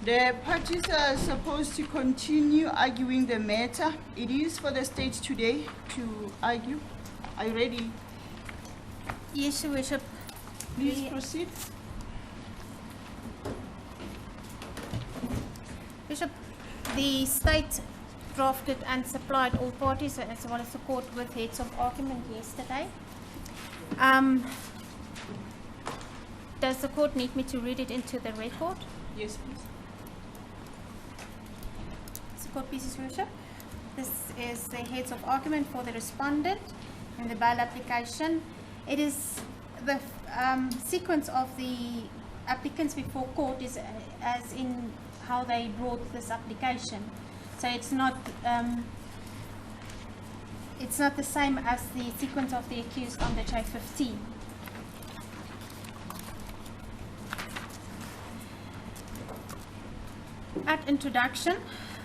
The parties are supposed to continue arguing the matter. It is for the state today to argue. Are you ready? Yes, Your Worship. Please proceed. Bishop, the state drafted and supplied all parties as well as the court with heads of argument yesterday. Does the court need me to read it into the record? Yes, please. So, court please, Your Worship. This is the heads of argument for the respondent in the bail application. It is the sequence of the applicants before court is as in how they brought this application. So it's not the same as the sequence of the accused under J15. At introduction,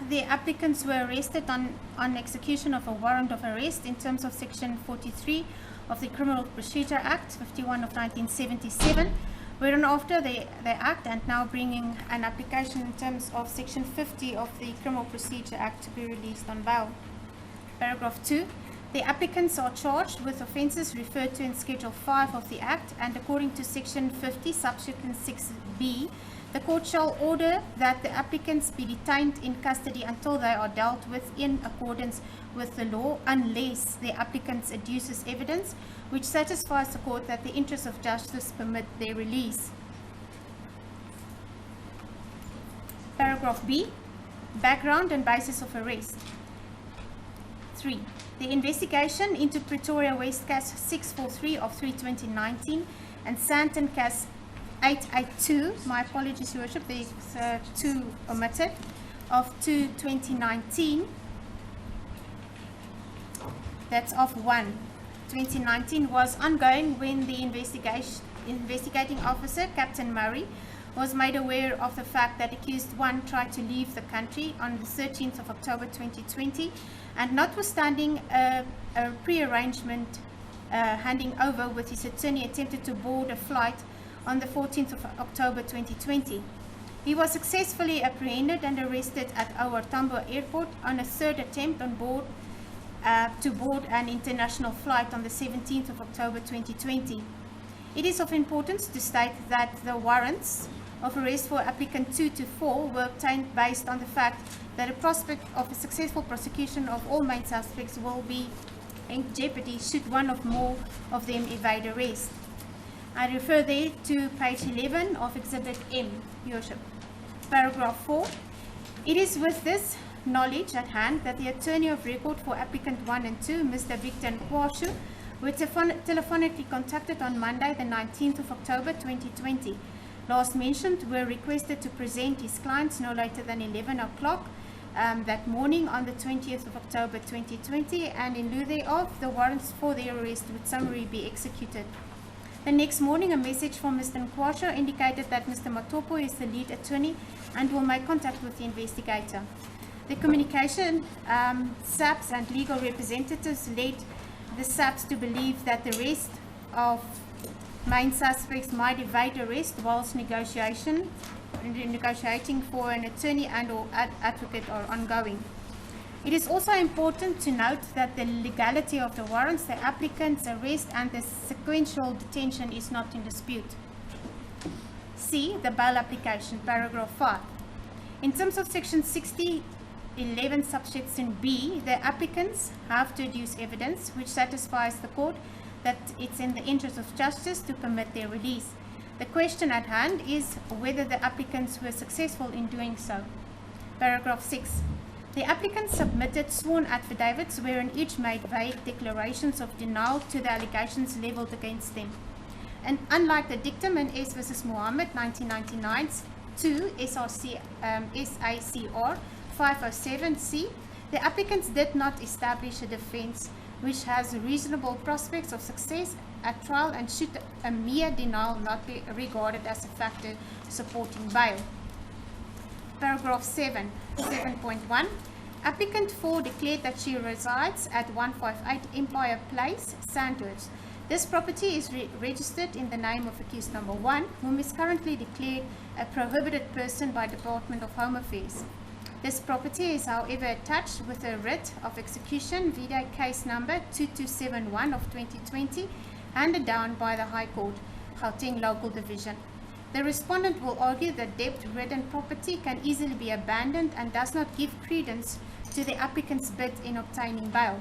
the applicants were arrested on execution of a warrant of arrest in terms of Section 43 of the Criminal Procedure Act 51 of 1977, wherein after the Act and now bringing an application in terms of Section 50 of the Criminal Procedure Act to be released on bail. Paragraph 2. The applicants are charged with offences referred to in Schedule 5 of the Act, and according to Section 50, subsection 6b, the court shall order that the applicants be detained in custody until they are dealt with in accordance with the law, unless the applicants adduces evidence which satisfies the court that the interests of justice permit their release. Paragraph B. Background and basis of arrest. 3. The investigation into Pretoria West Cas 643 of 3/2019 and Sandton Cas 882, my apologies, Your Worship, there's 2 omitted, of 2/2019, that's of 1/2019, was ongoing when the investigating officer, Captain Murray, was made aware of the fact that accused 1 tried to leave the country on the 13th of October 2020, and notwithstanding a pre-arrangement handing over with his attorney, attempted to board a flight on the 14th of October 2020. He was successfully apprehended and arrested at our Tambo Airport on a 3rd attempt on board to board an international flight on the 17th of October 2020. It is of importance to state that the warrants of arrest for applicant 2 to 4 were obtained based on the fact that a prospect of a successful prosecution of all main suspects will be in jeopardy should one or more of them evade arrest. I refer there to page 11 of Exhibit M, Your Worship. Paragraph 4. It is with this knowledge at hand that the attorney of record for applicant 1 and 2, Mr. Victor Nkwashu, were telephonically contacted on Monday, the 19th of October 2020. Last mentioned were requested to present his clients no later than 11 o'clock that morning on the 20th of October 2020, and in lieu thereof, the warrants for their arrest would summarily be executed. The next morning, a message from Mr. Nkwashu indicated that Mr. Matopo is the lead attorney and will make contact with the investigator. The communication, SAPs and legal representatives led the SAPs to believe that the rest of main suspects might evade arrest whilst negotiating for an attorney and or advocate are ongoing. It is also important to note that the legality of the warrants, the applicant's arrest and the sequential detention is not in dispute. C. The bail application, paragraph 5. In terms of section 60(11) subsection B, the applicants have to adduce evidence which satisfies the court that it's in the interest of justice to permit their release. The question at hand is whether the applicants were successful in doing so. Paragraph 6. The applicants submitted sworn affidavits wherein each made vague declarations of denial to the allegations leveled against them. And unlike the dictum in S v. Mohammed 1999 2 SACR 507C, the applicants did not establish a defense which has reasonable prospects of success at trial and should a mere denial not be regarded as a factor supporting bail. Paragraph 7.1. Applicant 4 declared that she resides at 158 Empire Place, Sandhurst. This property is registered in the name of accused number 1, whom is currently declared a prohibited person by Department of Home Affairs. This property is, however, attached with a writ of execution, vide case number 2271 of 2020, handed down by the High Court, Gauteng Local Division. The respondent will argue that debt-ridden property can easily be abandoned and does not give credence to the applicant's bid in obtaining bail.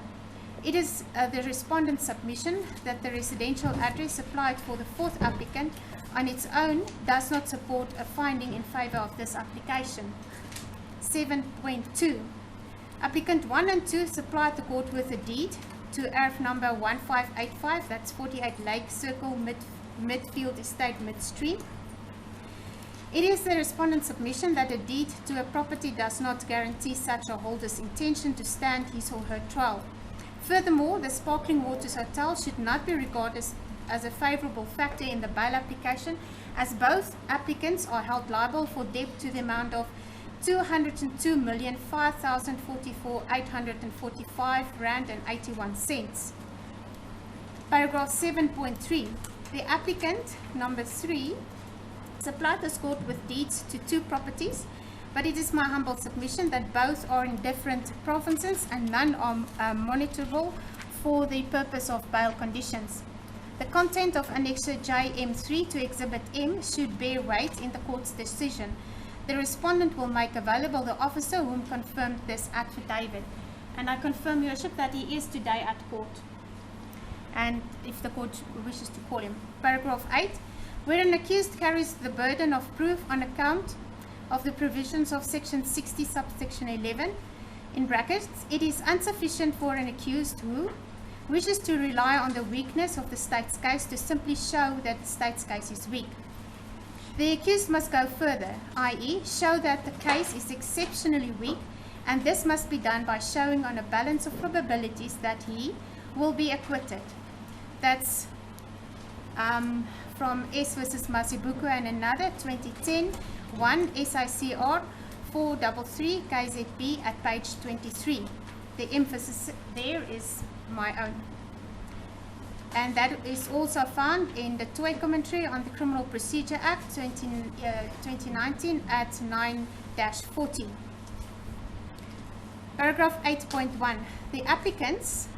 It is the respondent's submission that the residential address supplied for the fourth applicant on its own does not support a finding in favor of this application. 7.2. Applicant 1 and 2 supplied the court with a deed to ERF number 1585, that's 48 Lake Circle, Midfield Estate, Midstream. It is the respondent's submission that a deed to a property does not guarantee such a holder's intention to stand his or her trial. Furthermore, the Sparkling Waters Hotel should not be regarded as a favorable factor in the bail application, as both applicants are held liable for debt to the amount of 202,5,044,845 rand and 81 cents. Paragraph 7.3. The applicant, number 3, supplied this court with deeds to 2 properties, but it is my humble submission that both are in different provinces and none are monitorable for the purpose of bail conditions. The content of Annexure JM3 to Exhibit M should bear weight in the court's decision. The respondent will make available the officer whom confirmed this affidavit. And I confirm, Your Worship, that he is today at court, and if the court wishes to call him. Paragraph 8. Where an accused carries the burden of proof on account of the provisions of Section 60, subsection 11, in brackets, it is insufficient for an accused who wishes to rely on the weakness of the state's case to simply show that the state's case is weak. The accused must go further, i.e., show that the case is exceptionally weak, and this must be done by showing on a balance of probabilities that he will be acquitted. That's from S versus Masibuko and another, 2010, 1 SICR 433 KZB at page 23. The emphasis there is my own. And that is also found in the Toy Commentary on the Criminal Procedure Act 2019 at 9-40. Paragraph 8.1. The applicants,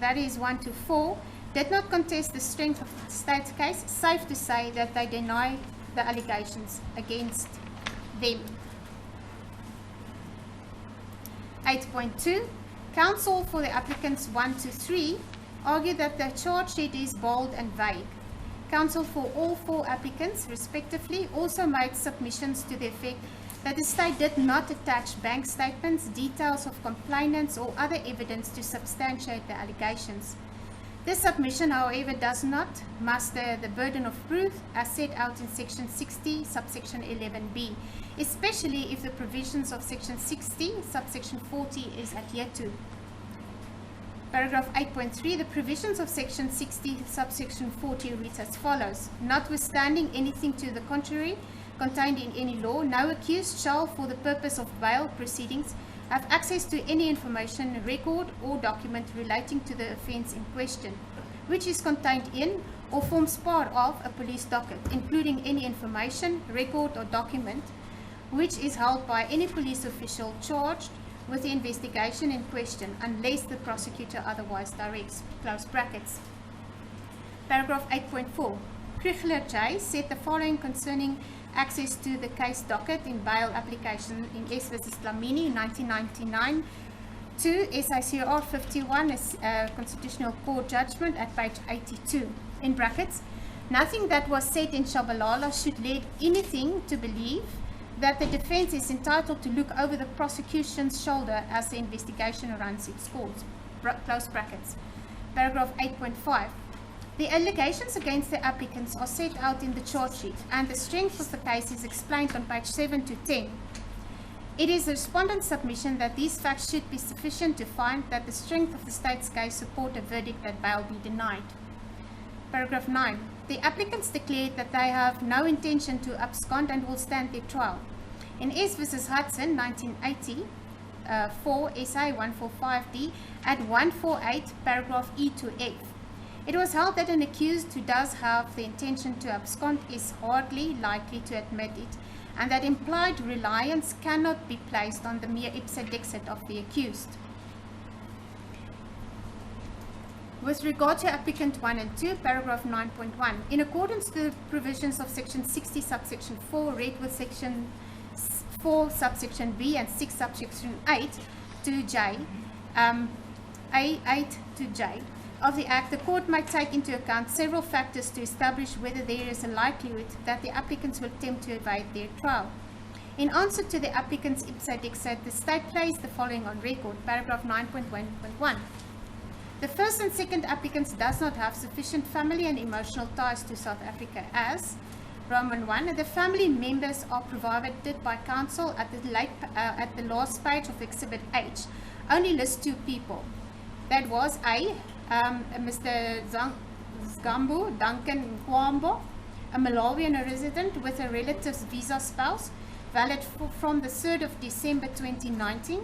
that is 1 to 4, did not contest the strength of the state's case. Safe to say that they deny the allegations against them. 8.2. Counsel for the applicants 1 to 3 argue that the charge sheet is bold and vague. Counsel for all 4 applicants, respectively, also made submissions to the effect that the state did not attach bank statements, details of complainants, or other evidence to substantiate the allegations. This submission, however, does not muster the burden of proof as set out in Section 60, subsection 11b, especially if the provisions of Section 60, subsection 40 is adhered to. Paragraph 8.3, the provisions of Section 60, subsection 40 reads as follows. Notwithstanding anything to the contrary contained in any law, no accused shall, for the purpose of bail proceedings, have access to any information, record, or document relating to the offence in question, which is contained in or forms part of a police docket, including any information, record, or document which is held by any police official charged with the investigation in question, unless the prosecutor otherwise directs, close brackets. Paragraph 8.4. Kriegler J. said the following concerning access to the case docket in bail application in S versus Dlamini 1999 to SICR 51 as Constitutional Court judgment at page 82. In brackets, nothing that was said in Shabalala should lead anything to believe that the defense is entitled to look over the prosecution's shoulder as the investigation runs its course. Close brackets. Paragraph 8.5. The allegations against the applicants are set out in the charge sheet, and the strength of the case is explained on page 7 to 10. It is the respondent's submission that these facts should be sufficient to find that the strength of the state's case support a verdict that bail be denied. Paragraph 9. The applicants declared that they have no intention to abscond and will stand their trial. In S versus Hudson 1980, 4 SA 145D at 148 paragraph E to F. It was held that an accused who does have the intention to abscond is hardly likely to admit it, and that implied reliance cannot be placed on the mere ipse dixit of the accused. With regard to applicant 1 and 2, paragraph 9.1, in accordance with the provisions of section 60 subsection 4, read with section 4 subsection B and 6 subsection 8 to J, A8 to J of the Act, the court may take into account several factors to establish whether there is a likelihood that the applicants will attempt to evade their trial. In answer to the applicant's ipse dixit, the state placed the following on record, paragraph 9.1.1. The first and second applicants does not have sufficient family and emotional ties to South Africa as, Roman 1, the family members are provided by counsel at the last page of Exhibit H, only lists 2 people. That was A, Mr. Zgambu Duncan Nkwambo, a Malawian resident with a relative's visa spouse, valid from the 3rd of December 2019,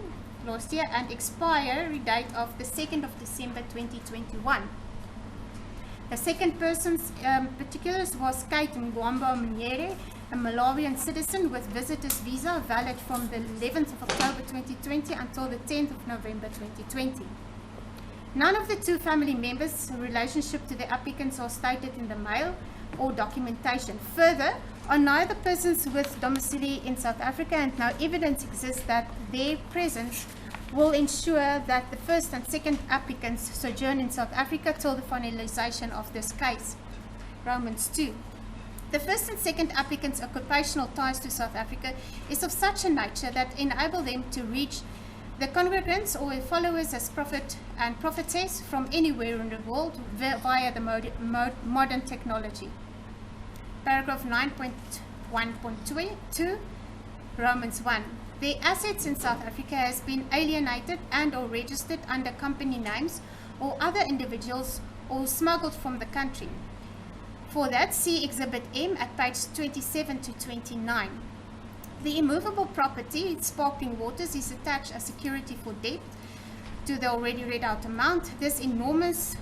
last year, and expiry date of the 2nd of December 2021. The second person's particulars was Kate Ngwamba Mnyere, a Malawian citizen with visitor's visa, valid from the 11th of October 2020 until the 10th of November 2020. None of the 2 family members' relationship to the applicants are stated in the mail or documentation. Further, on neither persons with domicile in South Africa, and no evidence exists that their presence will ensure that the first and second applicants sojourn in South Africa till the finalization of this case. Romans 2. The first and second applicants' occupational ties to South Africa is of such a nature that enable them to reach the congregants or followers as prophet and prophetess from anywhere in the world via the modern technology. Paragraph 9.1.2, Romans 1. The assets in South Africa has been alienated and or registered under company names or other individuals or smuggled from the country. For that, see Exhibit M at page 27 to 29. The immovable property, sparkling waters, is attached as security for debt to the already read out amount. This enormous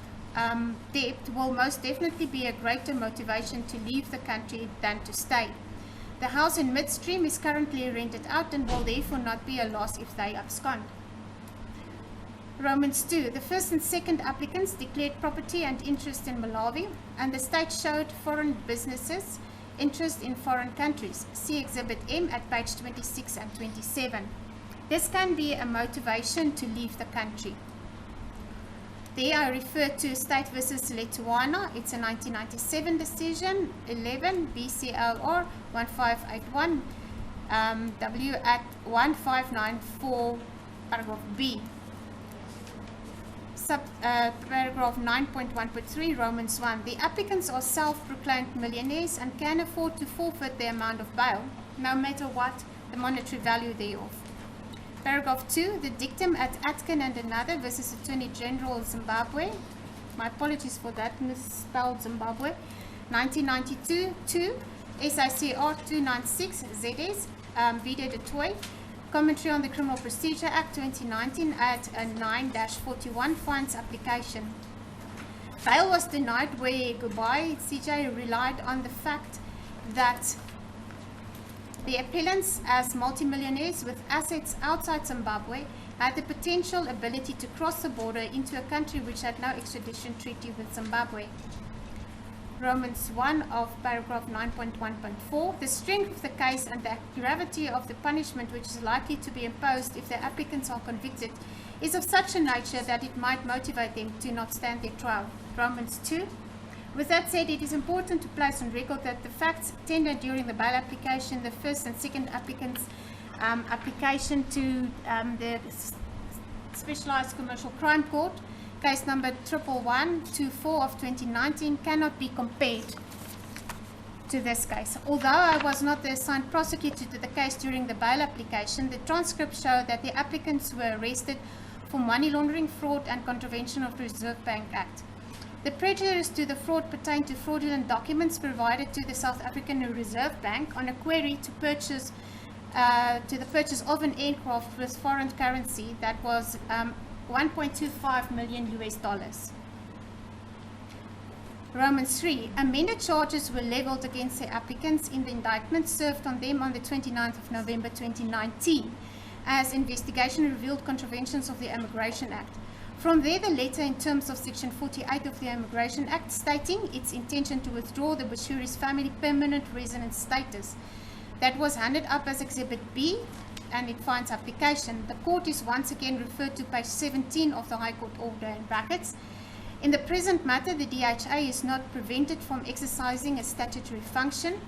debt will most definitely be a greater motivation to leave the country than to stay. The house in midstream is currently rented out and will therefore not be a loss if they abscond. Romans 2. The first and second applicants declared property and interest in Malawi, and the state showed foreign businesses interest in foreign countries. See Exhibit M at page 26 and 27. This can be a motivation to leave the country. There I refer to State versus Letowana. It's a 1997 decision, 11 BCLR 1581 W at 1594 paragraph B. Paragraph 9.1.3 Romans 1. The applicants are self-proclaimed millionaires and can afford to forfeit the amount of bail, no matter what the monetary value thereof. Paragraph 2. The dictum at Atkin and another versus Attorney General Zimbabwe. My apologies for that, misspelled Zimbabwe. 1992 2 SICR 296 ZS Vida de Toy. Commentary on the Criminal Procedure Act 2019 at a 9-41 fines application. Bail was denied where Gobai CJ relied on the fact that the appellants, as multimillionaires with assets outside Zimbabwe, had the potential ability to cross the border into a country which had no extradition treaty with Zimbabwe. Romans 1 of paragraph 9.1.4. The strength of the case and the gravity of the punishment which is likely to be imposed if the applicants are convicted is of such a nature that it might motivate them to not stand their trial. Romans 2. With that said, it is important to place on record that the facts tendered during the bail application, the first and second applicants' application to the Specialized Commercial Crime Court, case number 11124 of 2019, cannot be compared to this case. Although I was not the assigned prosecutor to the case during the bail application, the transcripts show that the applicants were arrested for money laundering, fraud, and contravention of the Reserve Bank Act. The prejudice to the fraud pertained to fraudulent documents provided to the South African Reserve Bank on a query to purchase the purchase of an aircraft with foreign currency that was $1.25 million. Romans 3. Amended charges were leveled against the applicants in the indictment served on them on the 29th of November 2019, as investigation revealed contraventions of the Immigration Act. From there, the letter in terms of Section 48 of the Immigration Act stating its intention to withdraw the Bushiri's family permanent residence status. That was handed up as Exhibit B, and it finds application. The court is once again referred to page 17 of the High Court order in brackets. In the present matter, the DHA is not prevented from exercising a statutory function.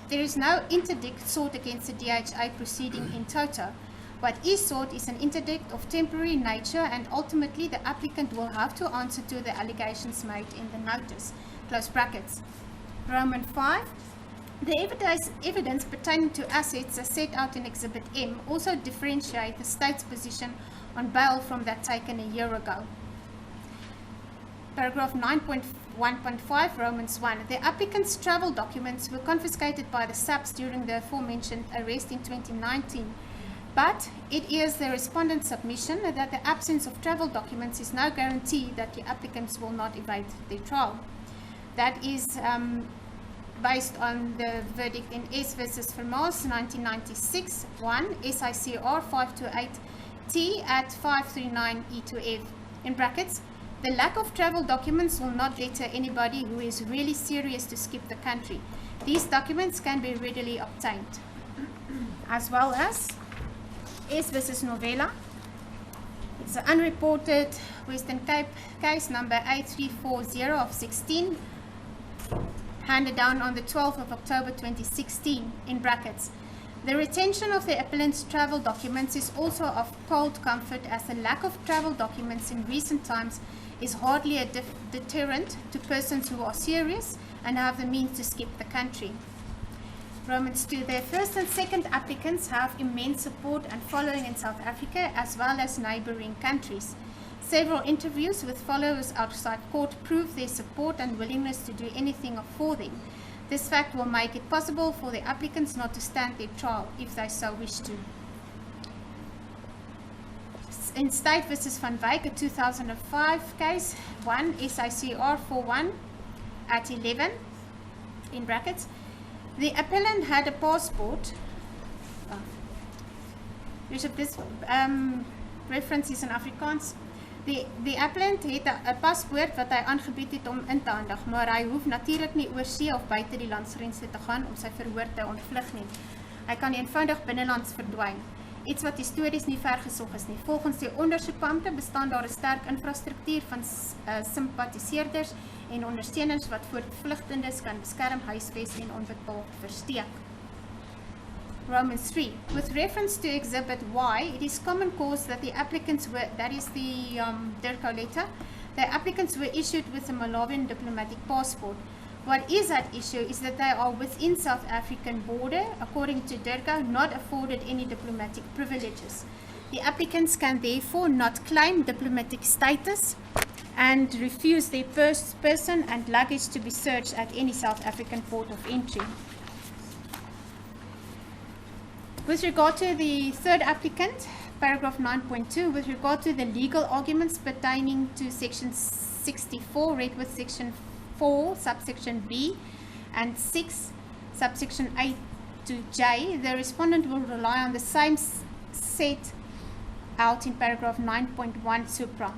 There is no interdict sought against the DHA proceeding in toto. What is sought is an interdict of temporary nature, and ultimately the applicant will have to answer to the allegations made in the notice. Close brackets. Roman 5. The evidence pertaining to assets as set out in Exhibit M also differentiate the state's position on bail from that taken a year ago. Paragraph 9.1.5, Romans 1. The applicant's travel documents were confiscated by the SAPS during the aforementioned arrest in 2019. But it is the respondent's submission that the absence of travel documents is no guarantee that the applicants will not evade their trial. That is based on the verdict in S versus Vermaas 1996, 1, SICR 528T at 539 E2F. In brackets, the lack of travel documents will not deter anybody who is really serious to skip the country. These documents can be readily obtained. As well as S versus Novella. It's an unreported Western Cape case number 8340 of 16, handed down on the 12th of October 2016, in brackets. The retention of the appellant's travel documents is also of cold comfort, as the lack of travel documents in recent times is hardly a deterrent to persons who are serious and have the means to skip the country. Romans 2. The first and second applicants have immense support and following in South Africa as well as neighboring countries. Several interviews with followers outside court prove their support and willingness to do anything for them. This fact will make it possible for the applicants not to stand their trial if they so wish to. In State versus Van Wyk, a 2005 case, 1 SICR 41 at 11, in brackets, the appellant had a passport. Bishop, this reference is in Afrikaans. Die appellant het 'n paspoort wat hy aangebied het om in te handig, maar hy hoef natuurlik nie oor see of buite die landsgrense te gaan om sy verhoor te ontvlug nie. Hy kan eenvoudig binnelands verdwyn. Iets wat histories nie vergesog is nie. Volgens die ondersoekbeampte bestaan daar 'n sterk infrastruktuur van simpatiseerders en ondersteuners wat voortvlugtendes kan beskerm, huisves en onbetaald versteek. Romans 3. With reference to Exhibit Y, it is common cause that the applicants were, that is the DIRCO letter, the applicants were issued with a Malawian diplomatic passport. What is at issue is that they are within South African border, according to DIRCO, not afforded any diplomatic privileges. The applicants can therefore not claim diplomatic status and refuse their person and luggage to be searched at any South African port of entry. With regard to the third applicant, paragraph 9.2, with regard to the legal arguments pertaining to section 64, read with section 4, subsection B, and 6, subsection A to J, the respondent will rely on the same set out in paragraph 9.1 supra.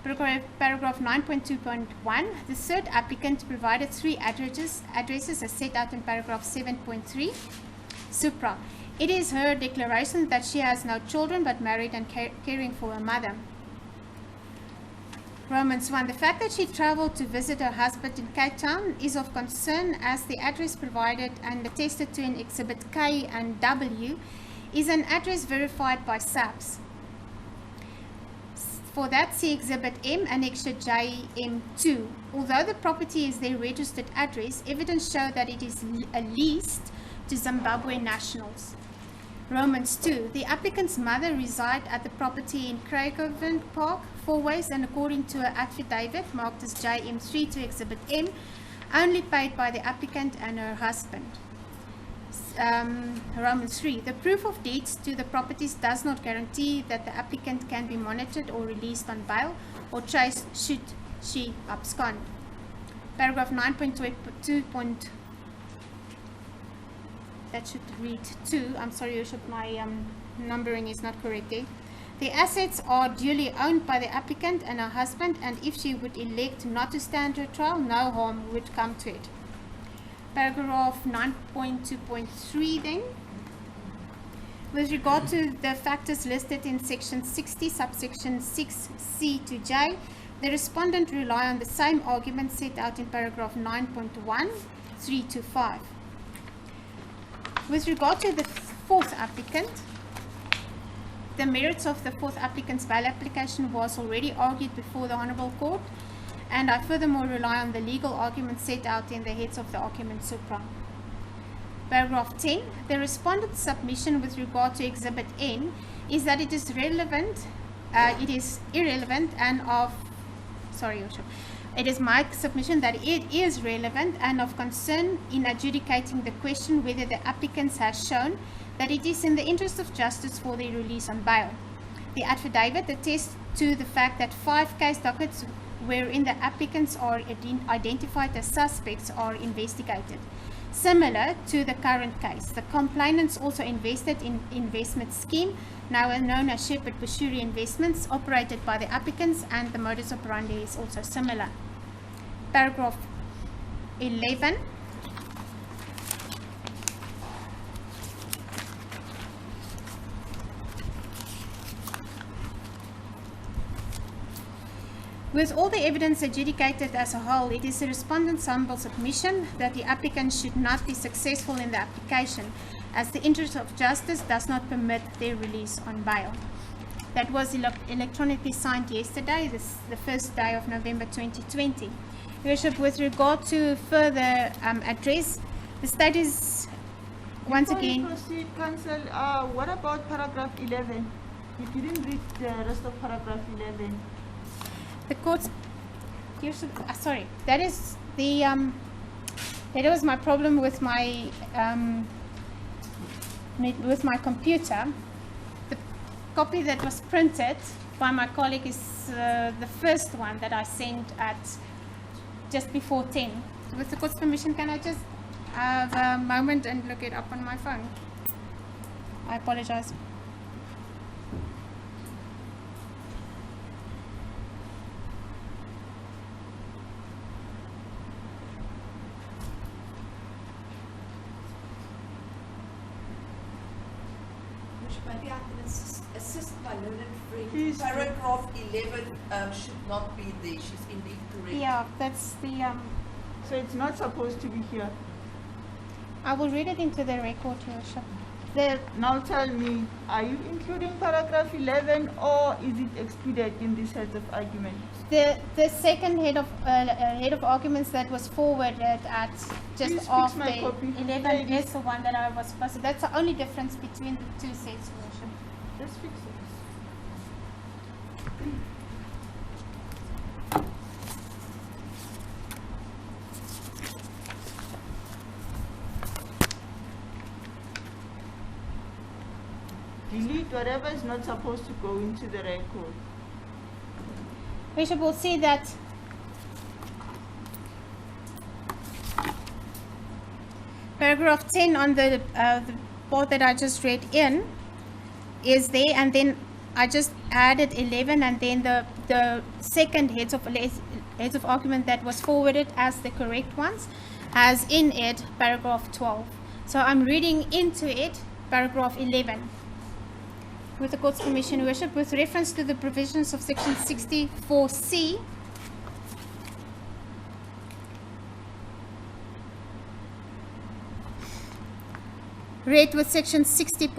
Paragraph 9.2.1, the third applicant provided 3 addresses as set out in paragraph 7.3. Supra. It is her declaration that she has no children but married and caring for her mother. Romans 1. The fact that she traveled to visit her husband in Cape Town is of concern, as the address provided and attested to in Exhibit K and W is an address verified by SAPS. For that, see Exhibit M, Annexure JM2. Although the property is their registered address, evidence shows that it is leased to Zimbabwe nationals. Romans 2. The applicant's mother resides at the property in Craigavon Park, Fourways, and according to her affidavit marked as JM3 to Exhibit M, only paid by the applicant and her husband. Romans 3. The proof of deeds to the properties does not guarantee that the applicant can be monitored or released on bail or chased should she abscond. paragraph 9.2. That should read 2. I'm sorry, Your Worship, my numbering is not correct there. The assets are duly owned by the applicant and her husband, and if she would elect not to stand her trial, no harm would come to it. Paragraph 9.2.3 then. With regard to the factors listed in section 60, subsection 6C to J, the respondent rely on the same argument set out in paragraph 9.1, 3 to 5. With regard to the fourth applicant, the merits of the fourth applicant's bail application was already argued before the Honourable Court, and I furthermore rely on the legal arguments set out in the heads of the argument supra. Paragraph 10. The respondent's submission with regard to Exhibit N is that it is irrelevant and of, sorry, Your Worship, it is my submission that it is relevant and of concern in adjudicating the question whether the applicant has shown that it is in the interest of justice for their release on bail. The affidavit attests to the fact that 5 case dockets wherein the applicants are identified as suspects are investigated. Similar to the current case, the complainants also invested in investment scheme, now known as Shepherd Bushiri Investments, operated by the applicants, and the modus operandi is also similar. Paragraph 11. With all the evidence adjudicated as a whole, it is the respondent's humble submission that the applicant should not be successful in the application, as the interest of justice does not permit their release on bail. That was electronically signed yesterday, the first day of November 2020. Your Worship, with regard to further address, the state is once Before again... you proceed, Counsel, what about paragraph 11? You didn't read the rest of paragraph 11. The court's, sorry, that is the, that was my problem with my computer. The copy that was printed by my colleague is the first one that I sent at just before 10. With the court's permission, can I just have a moment and look it up on my phone? I apologize. Maybe I can assist my learned friend. Please. Paragraph 11 should not be there. She's indeed correct. Yeah, that's the, So it's not supposed to be here. I will read it into the record, Your Worship. Now tell me, are you including paragraph 11 or is it excluded in this head of argument? The second head of arguments that was forwarded at just Please fix after my copy. 11 Ladies. is the one that I was supposed to. That's the only difference between the two sets, Your Worship. Let's fix it. Delete whatever is not supposed to go into the record. Bishop will see that paragraph 10 on the part that I just read in is there, and then I just added 11 and then the second heads of argument that was forwarded as the correct ones has in it paragraph 12. So I'm reading into it paragraph 11. With the court's permission, Your Worship, with reference to the provisions of section 64C, read with section 60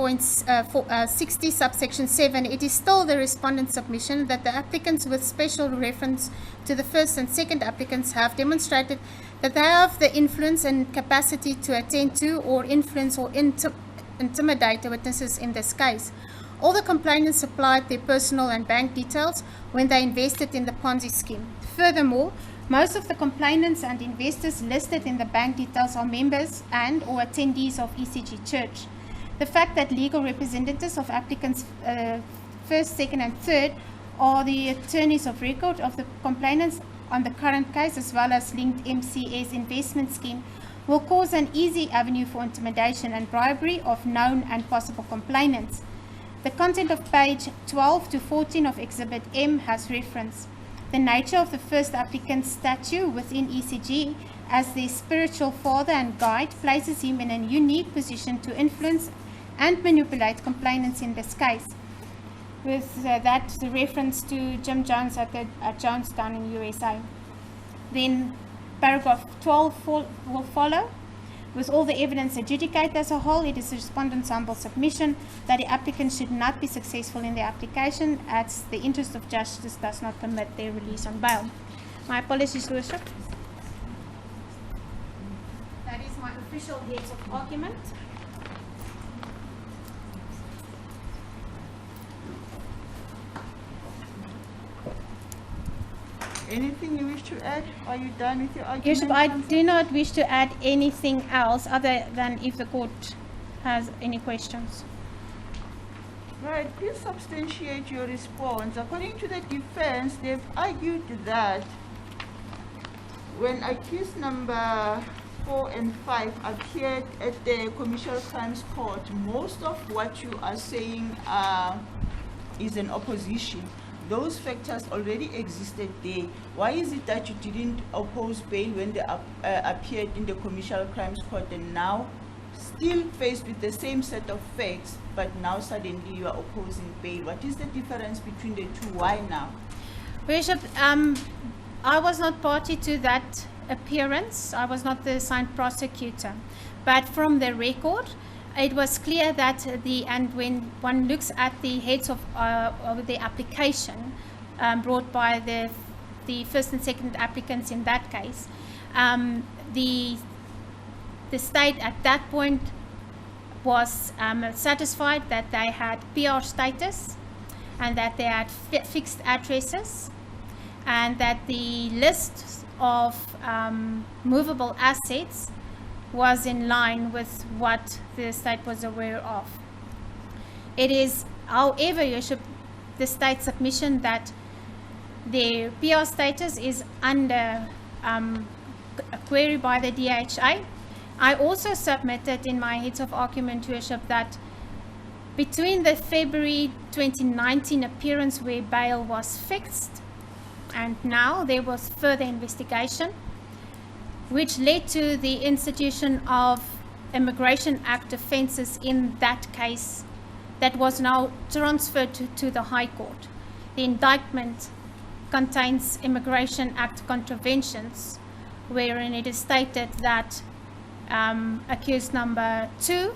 subsection 7, it is still the respondent's submission that the applicants with special reference to the first and second applicants have demonstrated that they have the influence and capacity to attend to or influence or intimidate the witnesses in this case. All the complainants supplied their personal and bank details when they invested in the Ponzi scheme. Furthermore, most of the complainants and investors listed in the bank details are members and or attendees of ECG Church. The fact that legal representatives of applicants first, second and third are the attorneys of record of the complainants on the current case as well as linked MCS investment scheme will cause an easy avenue for intimidation and bribery of known and possible complainants. The content of page 12 to 14 of Exhibit M has reference. The nature of the first applicant's stature within ECG as their spiritual father and guide places him in a unique position to influence and manipulate complainants in this case. With that the reference to Jim Jones at Jonestown in USA. Then paragraph 12 will follow. With all the evidence adjudicated as a whole, it is the respondent's humble submission that the applicant should not be successful in their application as the interest of justice does not permit their release on bail. My apologies, Worship. That is my official heads of argument. Anything you wish to add? Are you done with your argument? Yes, I do not wish to add anything else other than if the court has any questions. Right, please substantiate your response. According to the defense, they've argued that when accused number 4 and 5 appeared at the Commercial Crimes Court, most of what you are saying is an opposition. Those factors already existed there. Why is it that you didn't oppose bail when they appeared in the Commercial Crimes Court and now still faced with the same set of facts, but now suddenly you are opposing bail? What is the difference between the two? Why now? Bishop, I was not party to that appearance. I was not the assigned prosecutor. But from the record, it was clear that and when one looks at the heads of the application brought by the first and second applicants in that case, the state at that point was satisfied that they had PR status and that they had fixed addresses and that the list of movable assets was in line with what the state was aware of. It is, however, the state's submission that their PR status is under a query by the DHA. I also submitted in my heads of argument, Worship, that between the February 2019 appearance where bail was fixed and now there was further investigation, which led to the institution of Immigration Act offences in that case that was now transferred to the High Court. The indictment contains Immigration Act contraventions, wherein it is stated that accused number 2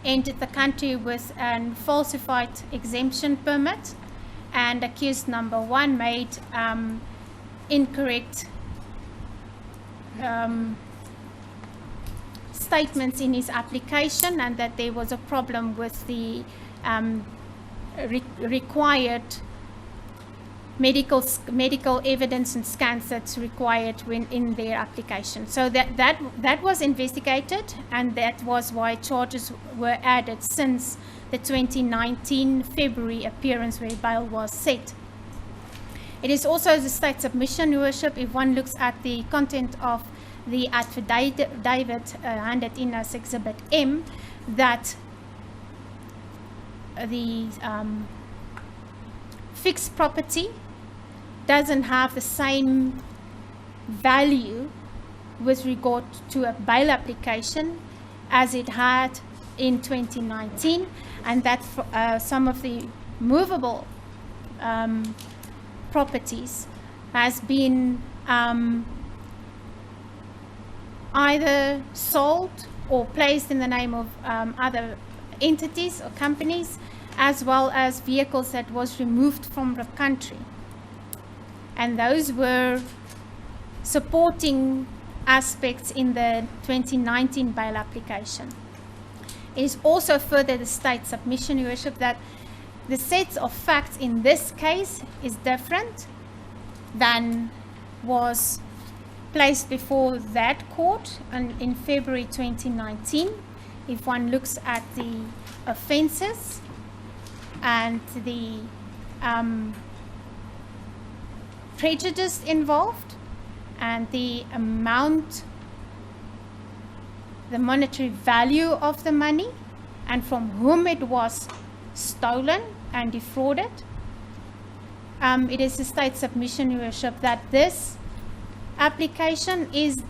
entered the country with a falsified exemption permit, and accused number 1 made incorrect statements in his application, and that there was a problem with the required medical evidence and scans that's required when in their application. So that was investigated, and that was why charges were added since the 2019 February appearance where bail was set. It is also the state submission, Worship, if one looks at the content of the affidavit handed in as Exhibit M, that the fixed property doesn't have the same value with regard to a bail application as it had in 2019, and that some of the movable properties has been either sold or placed in the name of other entities or companies, as well as vehicles that was removed from the country. And those were supporting aspects in the 2019 bail application. It is also further the state submission, Your Worship, that the sets of facts in this case is different than was placed before that court in February 2019. If one looks at the offences and the prejudice involved and the amount, the monetary value of the money, and from whom it was stolen and defrauded. It is the state submission, Your Worship, that this application is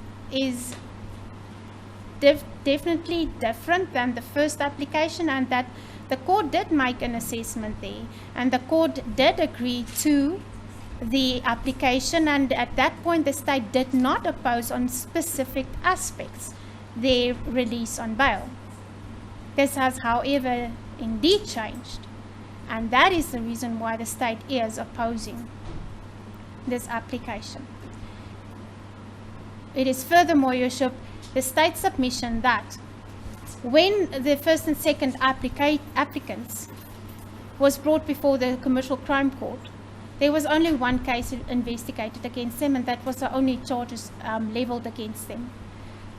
definitely different than the first application, and that the court did make an assessment there, and the court did agree to the application, and at that point the state did not oppose on specific aspects their release on bail. This has, however, indeed changed, and that is the reason why the state is opposing this application. It is furthermore, Your Worship, the state submission that when the first and second applicants was brought before the Commercial Crime Court, there was only one case investigated against them, and that was the only charges leveled against them.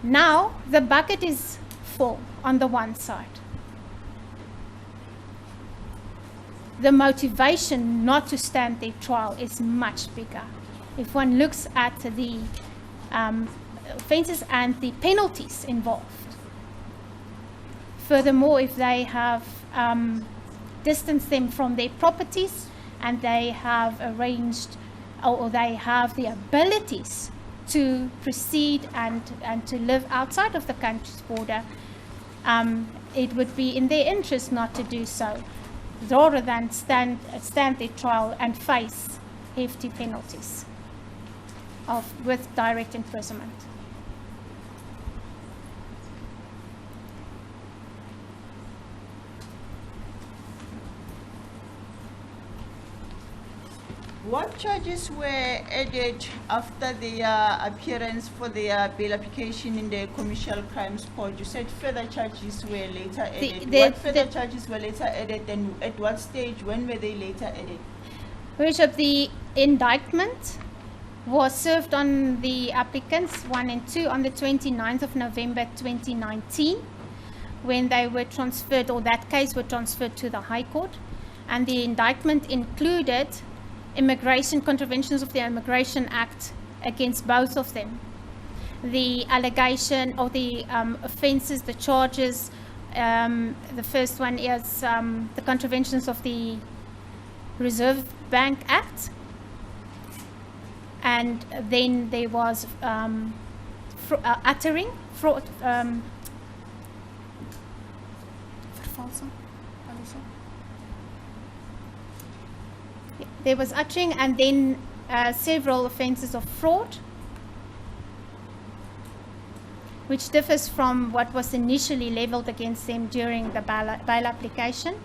Now the bucket is full on the one side. The motivation not to stand their trial is much bigger. If one looks at the offences and the penalties involved. Furthermore, if they have distanced them from their properties and they have arranged or they have the abilities to proceed and to live outside of the country's border, it would be in their interest not to do so, rather than stand their trial and face hefty penalties with direct imprisonment. What charges were added after their appearance for their bail application in the Commercial Crimes Court? You said further charges were later added. What further charges were later added, and at what stage, when were they later added? Bishop, the indictment was served on the applicants 1 and 2 on the 29th of November 2019, when they were transferred, or that case were transferred to the High Court, and the indictment included contraventions of the Immigration Act against both of them. The allegation or the offences, the charges, the first one is the contraventions of the Reserve Bank Act, and then there was uttering, fraud, there was uttering, and then several offences of fraud, which differs from what was initially levelled against them during the bail application.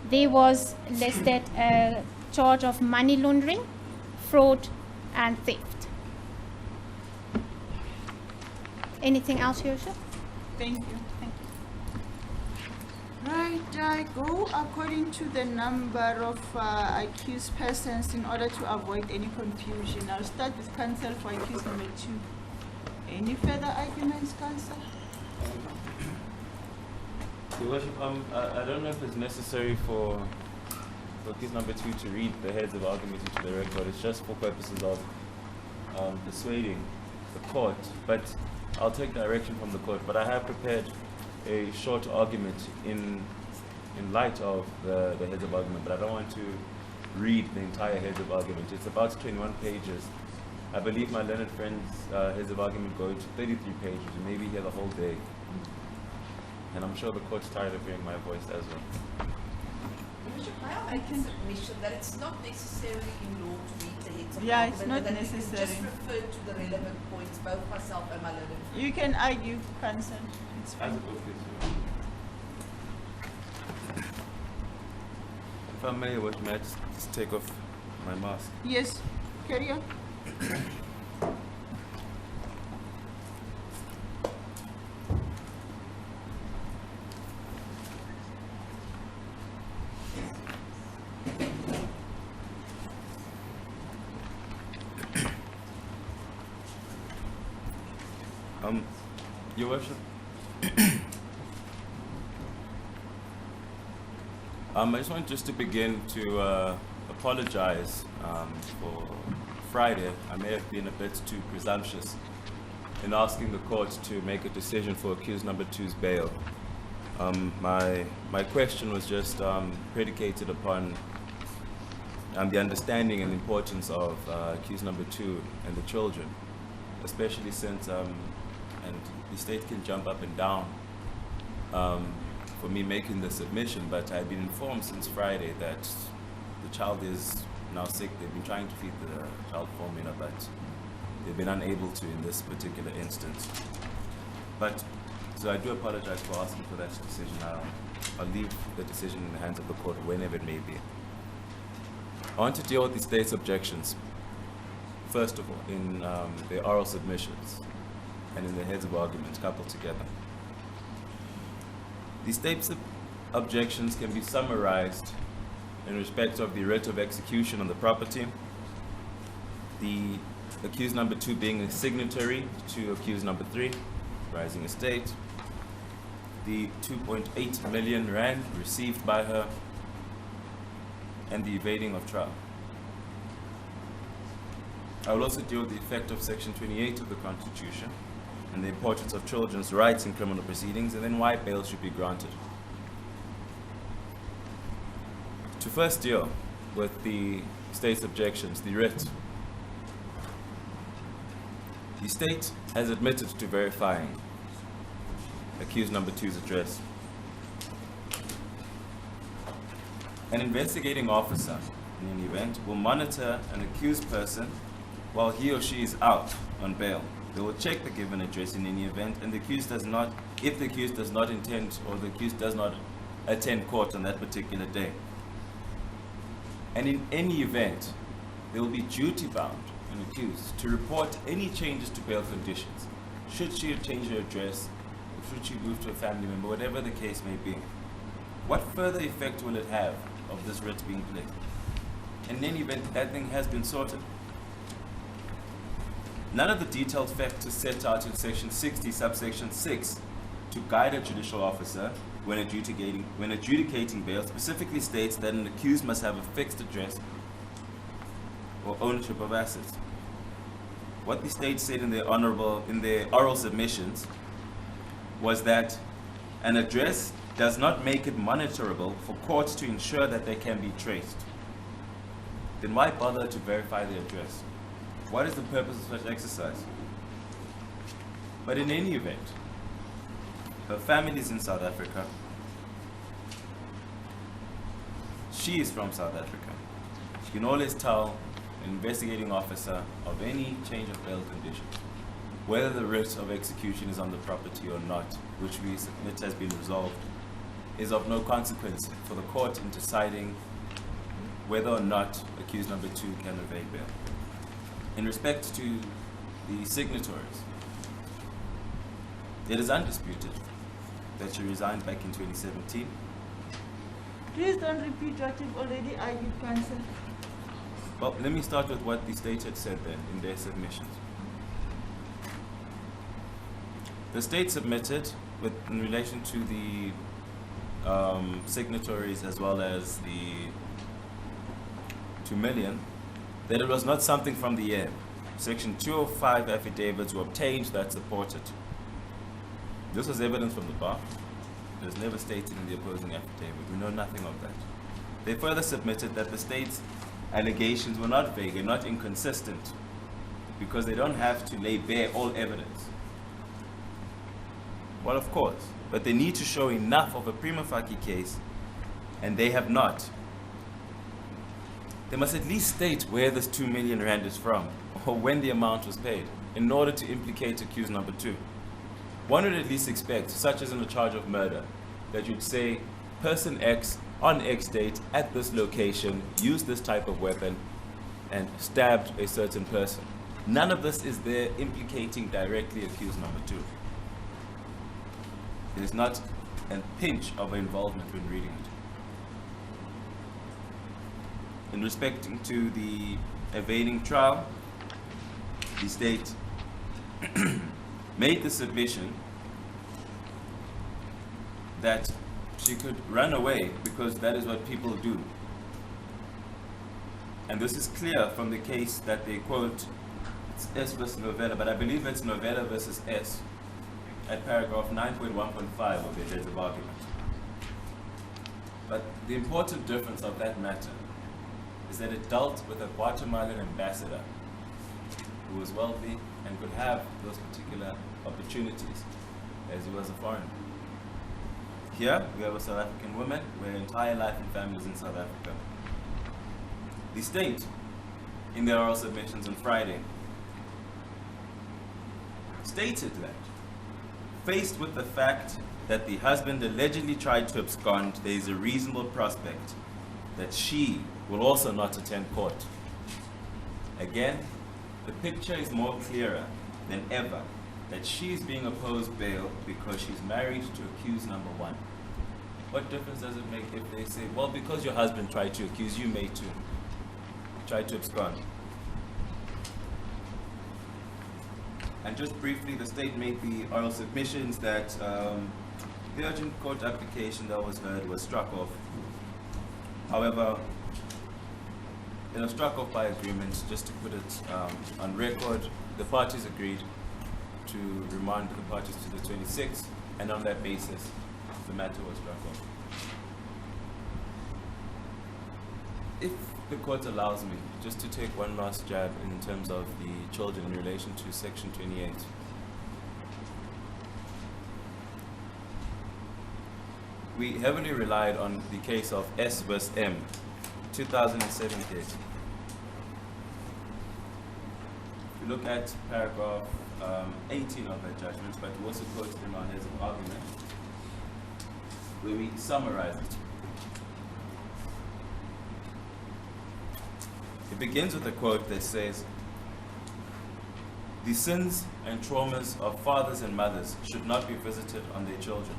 There was listed a charge of money laundering, fraud, and theft. Anything else, Your Worship? Thank you. Thank you. Right, I go according to the number of accused persons in order to avoid any confusion. I'll start with counsel for accused number 2. Any further arguments, counsel? Your Worship, I don't know if it's necessary for case number 2 to read the heads of argument into the record. It's just for purposes of persuading the court, but I'll take direction from the court. But I have prepared a short argument in light of the heads of argument, but I don't want to read the entire heads of argument. It's about 21 pages. I believe my learned friend's heads of argument go to 33 pages. You may be here the whole day. And I'm sure the court's tired of hearing my voice as well. May I make a submission that it's not necessarily in law to read the heads of Yeah, argument, it's not and that necessary. You can just refer to the relevant points, both myself and my learned friend. You can argue, counsel. It's As fine. a book, if I may, Your Worship, may I just take off my mask? Yes, carry on. Your Worship, I just want to begin to apologize for Friday, I may have been a bit too presumptuous in asking the court to make a decision for accused number 2's bail. My question was just predicated upon the understanding and importance of accused number 2 and the children, especially since, and the state can jump up and down for me making the submission, but I've been informed since Friday that the child is now sick. They've been trying to feed the child formula, but they've been unable to in this particular instance. But, so I do apologize for asking for that decision. I'll leave the decision in the hands of the court whenever it may be. I want to deal with the state's objections. First of all, in their oral submissions and in their heads of arguments coupled together. The state's objections can be summarized in respect of the writ of execution on the property, the accused number 2 being a signatory to accused number 3, rising estate, the 2.8 million rand received by her, and the evading of trial. I will also deal with the effect of Section 28 of the Constitution and the importance of children's rights in criminal proceedings, and then why bail should be granted. To first deal with the state's objections, the writ. The state has admitted to verifying accused number 2's address. An investigating officer, in any event, will monitor an accused person while he or she is out on bail. They will check the given address in any event, and the accused does not, if the accused does not intend, or the accused does not attend court on that particular day. And in any event, they will be duty-bound, an accused, to report any changes to bail conditions. Should she change her address, or should she move to a family member, whatever the case may be. What further effect will it have of this writ being played? In any event, that thing has been sorted. None of the detailed factors set out in Section 60, subsection 6, to guide a judicial officer when adjudicating bail specifically states that an accused must have a fixed address or ownership of assets. What the state said in their oral submissions was that an address does not make it monitorable for courts to ensure that they can be traced. Then why bother to verify the address? What is the purpose of such exercise? But in any event, her family is in South Africa. She is from South Africa. She can always tell an investigating officer of any change of bail conditions, whether the writ of execution is on the property or not, which we submit has been resolved, is of no consequence for the court in deciding whether or not accused number 2 can evade bail. In respect to the signatories, it is undisputed that she resigned back in 2017. Please don't repeat what you've already argued, counsel. Well, let me start with what the state had said then in their submissions. The state submitted, in relation to the signatories as well as the 2 million, that it was not something from the air. Section 205 affidavits were obtained that supported. This was evidence from the bar. It was never stated in the opposing affidavit. We know nothing of that. They further submitted that the state's allegations were not vague and not inconsistent because they don't have to lay bare all evidence. Well, of course, but they need to show enough of a prima facie case, and they have not. They must at least state where this 2 million rand is from, or when the amount was paid, in order to implicate accused number 2. One would at least expect, such as in a charge of murder, that you'd say, person X on X date at this location used this type of weapon and stabbed a certain person. None of this is there implicating directly accused number 2. There's not a pinch of involvement when reading it. In respect to the evading trial, the state made the submission that she could run away because that is what people do. And this is clear from the case that they quote, it's S versus Novella, but I believe it's Novella versus S at paragraph 9.1.5 of the heads of argument. But the important difference of that matter is that it dealt with a Guatemalan ambassador who was wealthy and could have those particular opportunities as he was a foreigner. Here, we have a South African woman with her entire life and family is in South Africa. The state, in their oral submissions on Friday, stated that, faced with the fact that the husband allegedly tried to abscond, there is a reasonable prospect that she will also not attend court. Again, the picture is more clearer than ever that she is being opposed bail because she's married to accused number one. What difference does it make if they say, well, because your husband tried to accuse, you may too. Tried to abscond. And just briefly, the state made the oral submissions that the urgent court application that was heard was struck off. However, it was struck off by agreement. Just to put it on record, the parties agreed to remand the parties to the 26th, and on that basis, the matter was struck off. If the court allows me, just to take one last jab in terms of the children in relation to Section 28. We heavily relied on the case of S versus M, 2007 case. If you look at paragraph 18 of that judgment, but we also quote them on as an argument, where we summarize it. It begins with a quote that says, "The sins and traumas of fathers and mothers should not be visited on their children.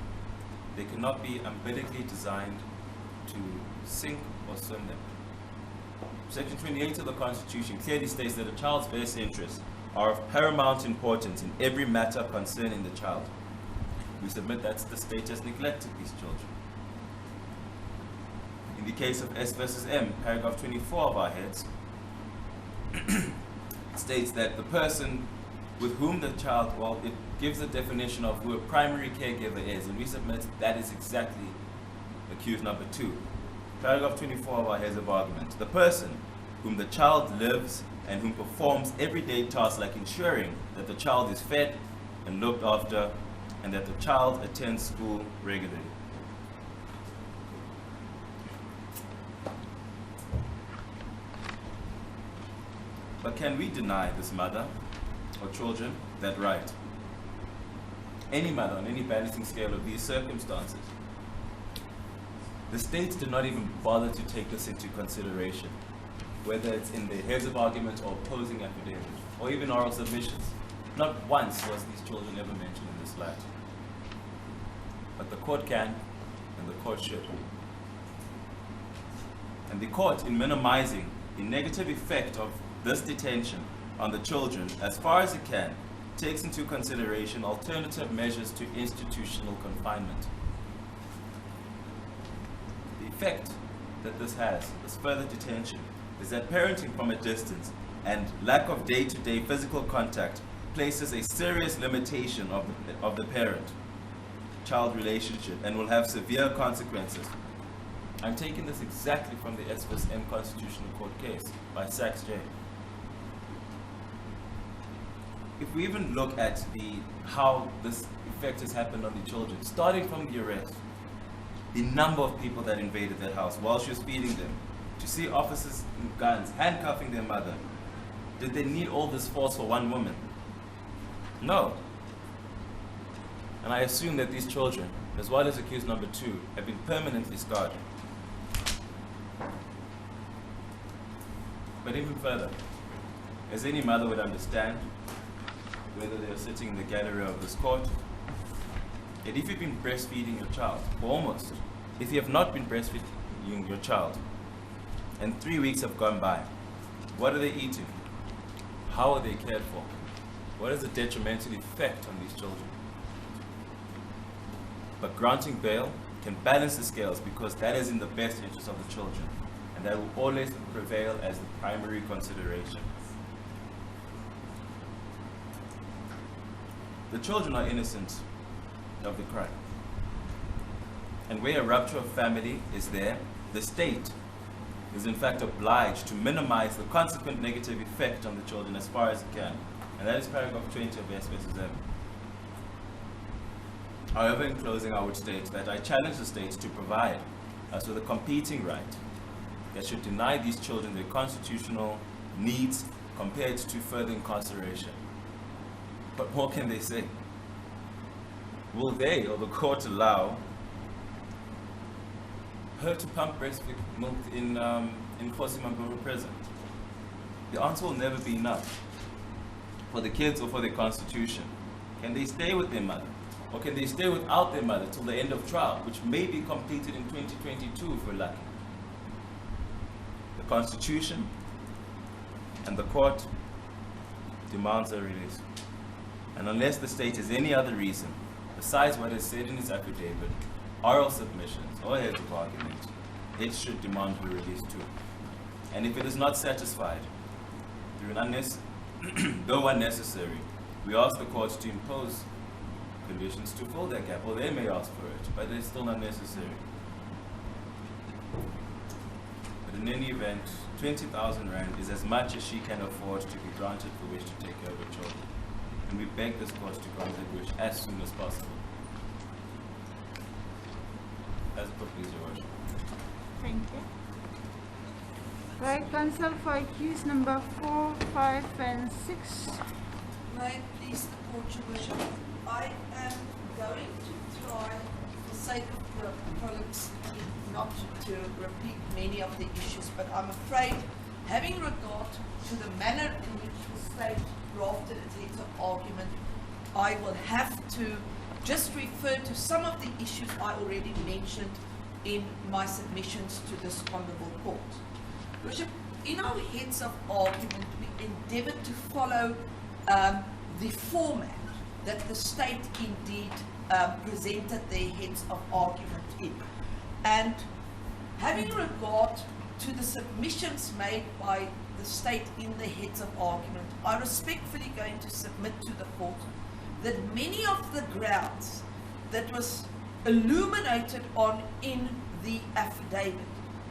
They cannot be umbilically designed to sink or swim them." Section 28 of the Constitution clearly states that a child's best interests are of paramount importance in every matter concerning the child. We submit that the state has neglected these children. In the case of S versus M, paragraph 24 of our heads, states that the person with whom the child, well, it gives a definition of who a primary caregiver is, and we submit that is exactly accused number 2. Paragraph 24 of our heads of argument. The person whom the child lives and whom performs everyday tasks like ensuring that the child is fed and looked after and that the child attends school regularly. But can we deny this mother or children that right? Any mother on any balancing scale of these circumstances. The state did not even bother to take this into consideration, whether it's in the heads of argument or opposing affidavit, or even oral submissions. Not once was these children ever mentioned in this light. But the court can, and the court should. And the court, in minimizing the negative effect of this detention on the children, as far as it can, takes into consideration alternative measures to institutional confinement. The effect that this has, this further detention, is that parenting from a distance and lack of day-to-day physical contact places a serious limitation of the parent-child relationship and will have severe consequences. I'm taking this exactly from the S vs. M Constitutional Court case by Sachs J. If we even look at how this effect has happened on the children, starting from the arrest, the number of people that invaded that house while she was feeding them, to see officers with guns handcuffing their mother, did they need all this force for one woman? No. And I assume that these children, as well as accused number 2, have been permanently scarred. But even further, as any mother would understand, whether they're sitting in the gallery of this court, that if you've been breastfeeding your child, or almost, if you have not been breastfeeding your child, and 3 weeks have gone by, what are they eating? How are they cared for? What is the detrimental effect on these children? But granting bail can balance the scales because that is in the best interest of the children. and that will always prevail as the primary consideration. The children are innocent of the crime. And where a rupture of family is there, the state is in fact obliged to minimize the consequent negative effect on the children as far as it can. And that is paragraph 20 of S versus M. However, in closing, I would state that I challenge the state to provide us with a competing right that should deny these children their constitutional needs compared to further incarceration. What more can they say? Will they or the court allow her to pump breast milk in Khosi Mamburu prison? The answer will never be enough for the kids or for their constitution. Can they stay with their mother? Or can they stay without their mother till the end of trial, which may be completed in 2022 if we're lucky? The constitution and the court demands a release. And unless the state has any other reason, besides what is said in its affidavit, oral submissions, or heads of argument, it should demand her release too. And if it is not satisfied, through though unnecessary, we ask the courts to impose conditions to fill that gap, or they may ask for it, but it's still not necessary. But in any event, 20,000 rand is as much as she can afford to be granted for which to take care of her children. And we beg this court to grant that wish as soon as possible. As per, please, Your Worship. Thank you. Right, counsel for accused number 4, 5, and 6. May it please the court, Your Worship, I am going to try, for the sake of the prolix, not to repeat many of the issues, but I'm afraid, having regard to the manner in which the state drafted its heads of argument, I will have to just refer to some of the issues I already mentioned in my submissions to this honourable court. Worship, in our heads of argument, we endeavoured to follow the format that the state indeed presented their heads of argument in. And having regard to the submissions made by the state in the heads of argument, I respectfully going to submit to the court that many of the grounds that was illuminated on in the affidavit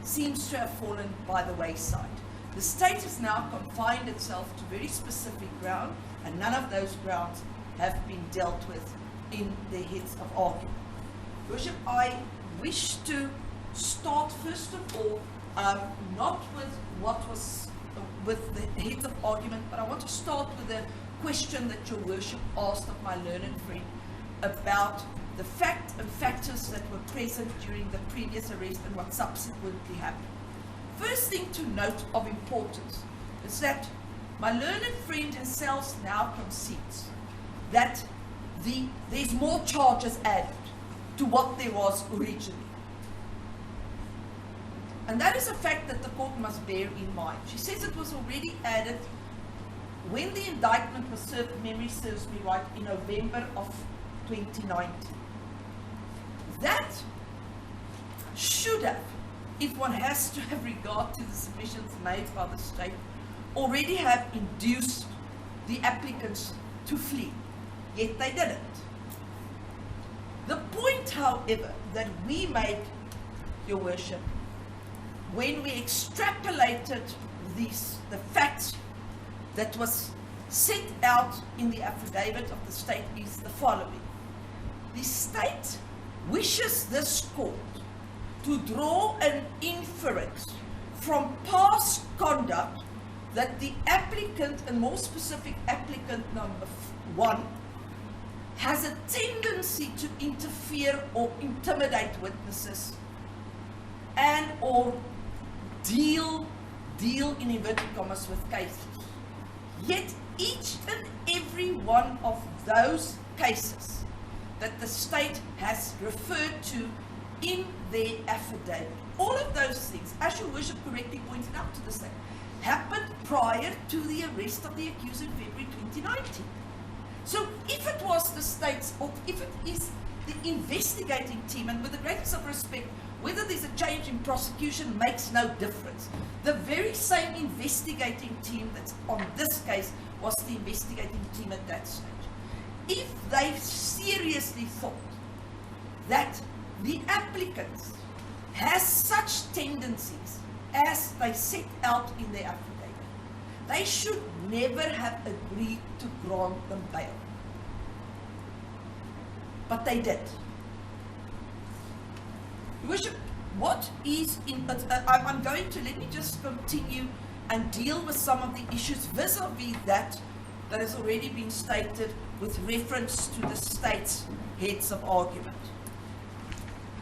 seems to have fallen by the wayside. The state has now confined itself to very specific ground, and none of those grounds have been dealt with in the heads of argument. Worship, I wish to start first of all, not with what was with the heads of argument, but I want to start with a question that Your Worship asked of my learned friend about the fact and factors that were present during the previous arrest and what subsequently happened. First thing to note of importance is that my learned friend herself now concedes that there's more charges added to what there was originally. And that is a fact that the court must bear in mind. She says it was already added when the indictment was served, memory serves me right, in November of 2019. That should have, if one has to have regard to the submissions made by the state, already have induced the applicants to flee, yet they didn't. The point, however, that we made, Your Worship, when we extrapolated the facts that was set out in the affidavit of the state is the following. The state wishes this court to draw an inference from past conduct that the applicant, and more specific applicant number 1, has a tendency to interfere or intimidate witnesses and or deal in inverted commas with cases. Yet each and every one of those cases that the state has referred to in their affidavit, all of those things, as Your Worship correctly pointed out to the state, happened prior to the arrest of the accused in February 2019. So if it was the state's, or if it is the investigating team, and with the greatest of respect, Whether there's a change in prosecution makes no difference. The very same investigating team that's on this case was the investigating team at that stage. If they seriously thought that the applicants has such tendencies as they set out in their affidavit, they should never have agreed to grant them bail. But they did. Your Worship, what is in, I'm going to, let me just continue and deal with some of the issues vis-a-vis that has already been stated with reference to the state's heads of argument.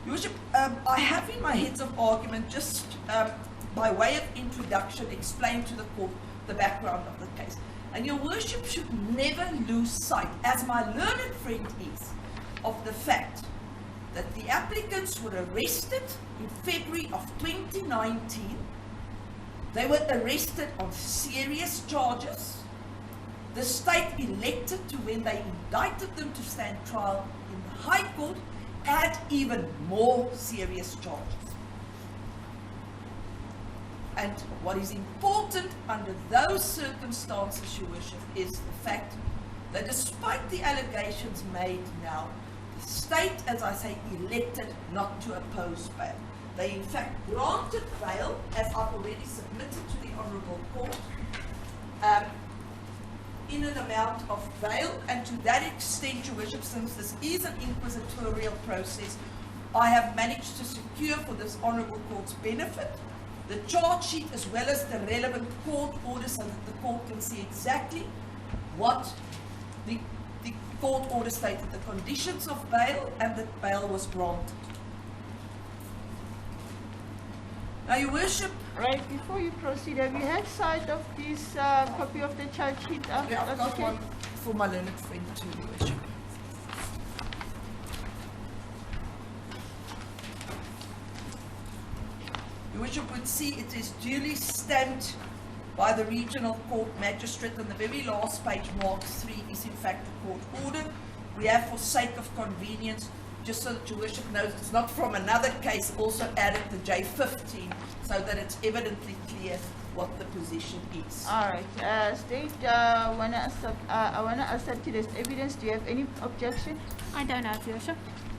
Your Worship, I have in my heads of argument, just by way of introduction, explained to the court the background of the case. And Your Worship should never lose sight, as my learned friend is, of the fact that the applicants were arrested in February of 2019. They were arrested on serious charges. The state elected to, when they indicted them to stand trial in the High Court, add even more serious charges. And what is important under those circumstances, Your Worship, is the fact that despite the allegations made now, the state, as I say, elected not to oppose bail. They in fact granted bail, as I've already submitted to the Honourable Court, in an amount of bail, and to that extent, Your Worship, since this is an inquisitorial process, I have managed to secure for this Honourable Court's benefit the charge sheet as well as the relevant court orders, so that the court can see exactly what the court order stated, the conditions of bail, and that bail was granted. Now, Your Worship, Right, before you proceed, have you had sight of this copy of the charge sheet? yeah, I've got one for my learned friend too, Your Worship. Your Worship would see it is duly stamped by the regional court magistrate, and the very last page, mark 3, is in fact a court order. We have, for sake of convenience, just so that Your Worship knows it's not from another case, also added the J15, so that it's evidently clear what the position is. All right, State, I want to accept it as evidence. Do you have any objection? I don't have, Your Worship.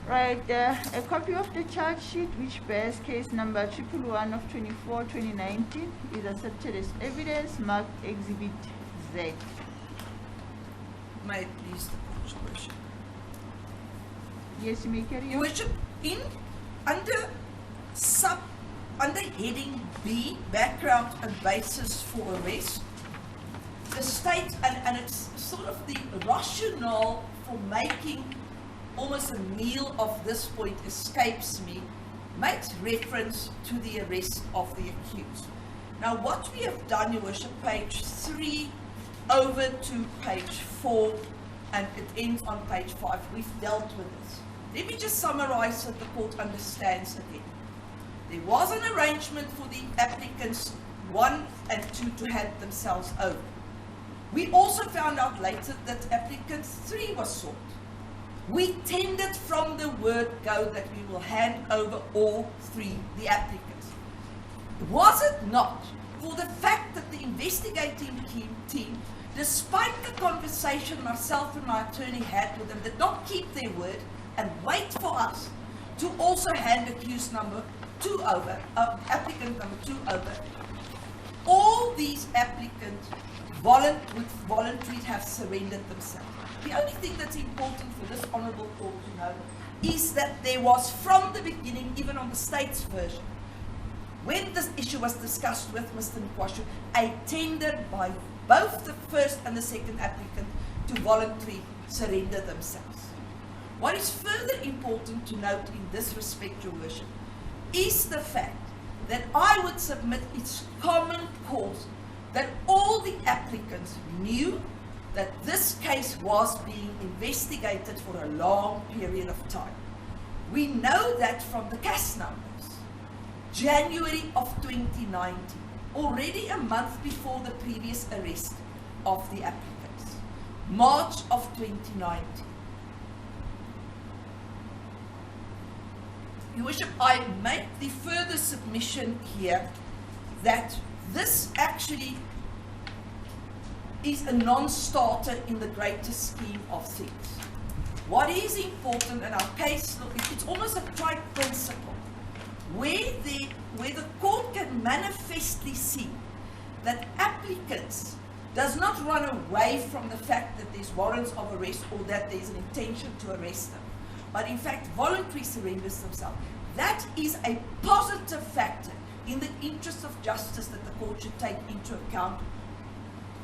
Right, a copy of the charge sheet which bears case number 111 of 24/2019 is accepted as evidence, marked Exhibit Z. May it please the court, Your Worship. Yes, you may carry Your on. Worship, under heading B, background and basis for arrest, the state, and it's sort of the rationale for making almost a meal of this point escapes me, makes reference to the arrest of the accused. Now, what we have done, Your Worship, page 3 over to page 4, and it ends on page 5, we've dealt with this. Let me just summarize so the court understands again. There was an arrangement for the applicants 1 and 2 to hand themselves over. We also found out later that applicant 3 was sought. We tendered from the word go that we will hand over all 3, the applicants. Was it not for the fact that the investigating team, despite the conversation myself and my attorney had with them, did not keep their word and wait for us to also hand accused number 2 over, applicant number 2 over? All these applicants voluntarily have surrendered themselves. The only thing that's important for this Honourable Court to know is that there was, from the beginning, even on the state's version, when this issue was discussed with Mr. Nkwashu, a tender by both the first and the second applicant to voluntarily surrender themselves. What is further important to note in this respect, Your Worship, is the fact that I would submit it's common cause that all the applicants knew that this case was being investigated for a long period of time. We know that from the case numbers. January of 2019, already a month before the previous arrest of the applicants. March of 2019. Your Worship, I make the further submission here that this actually is a non-starter in the greater scheme of things. What is important in our case, it's almost a trite principle, where the court can manifestly see that applicants does not run away from the fact that there's warrants of arrest or that there's an intention to arrest them, but in fact voluntarily surrenders themselves. That is a positive factor in the interest of justice that the court should take into account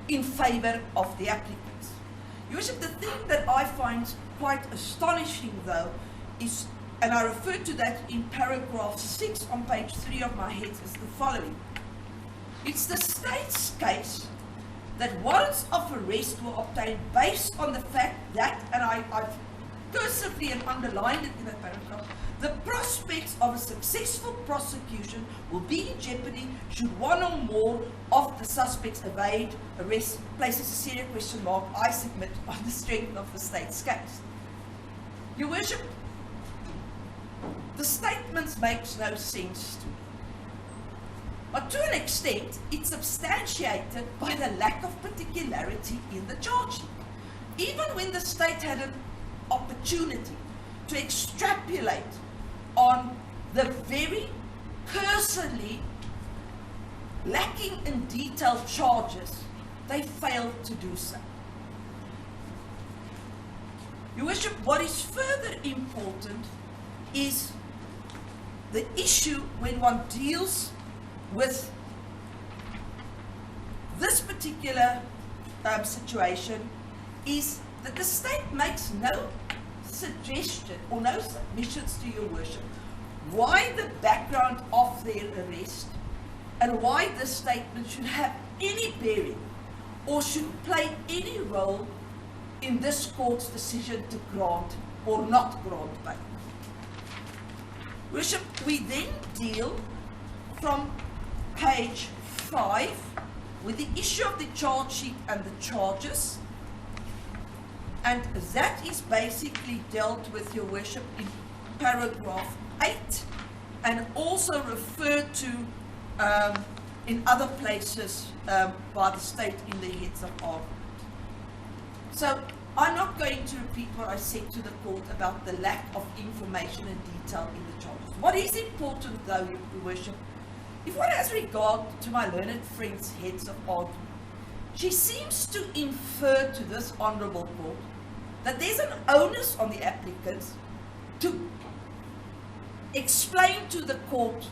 in favor of the applicants. Your Worship, the thing that I find quite astonishing though is, and I refer to that in paragraph 6 on page 3 of my head, is the following. It's the state's case that warrants of arrest were obtained based on the fact that, and I've cursively and underlined it in that paragraph, the prospects of a successful prosecution will be in jeopardy should one or more of the suspects evade arrest, places a serious question mark, I submit, on the strength of the state's case. Your Worship, the statement makes no sense to me. But to an extent, it's substantiated by the lack of particularity in the charge sheet. Even when the state had an opportunity to extrapolate on the very cursorily lacking in detailed charges, they failed to do so. Your Worship, what is further important is the issue when one deals with this particular situation is that the state makes no suggestion or no submissions to Your Worship why the background of their arrest and why this statement should have any bearing or should play any role in this court's decision to grant or not grant bail. Worship, we then deal from page 5 with the issue of the charge sheet and the charges, and that is basically dealt with, Your Worship, in paragraph 8 and also referred to in other places by the state in the heads of argument. So I'm not going to repeat what I said to the court about the lack of information and detail in the charges. What is important though, Your Worship, if one has regard to my learned friend's heads of argument, she seems to infer to this honourable court that there's an onus on the applicants to explain to the court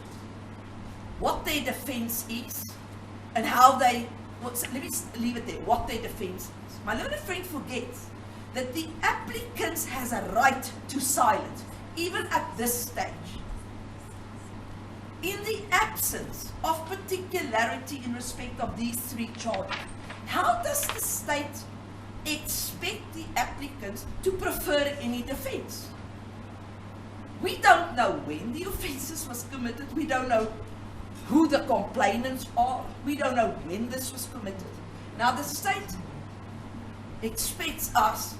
what their defence is and how they, let me leave it there, what their defence is. My learned friend forgets that the applicants has a right to silence, even at this stage. In the absence of particularity in respect of these three charges, how does the state expect the applicants to prefer any defence? We don't know when the offences was committed. We don't know who the complainants are. We don't know when this was committed. Now the state expects us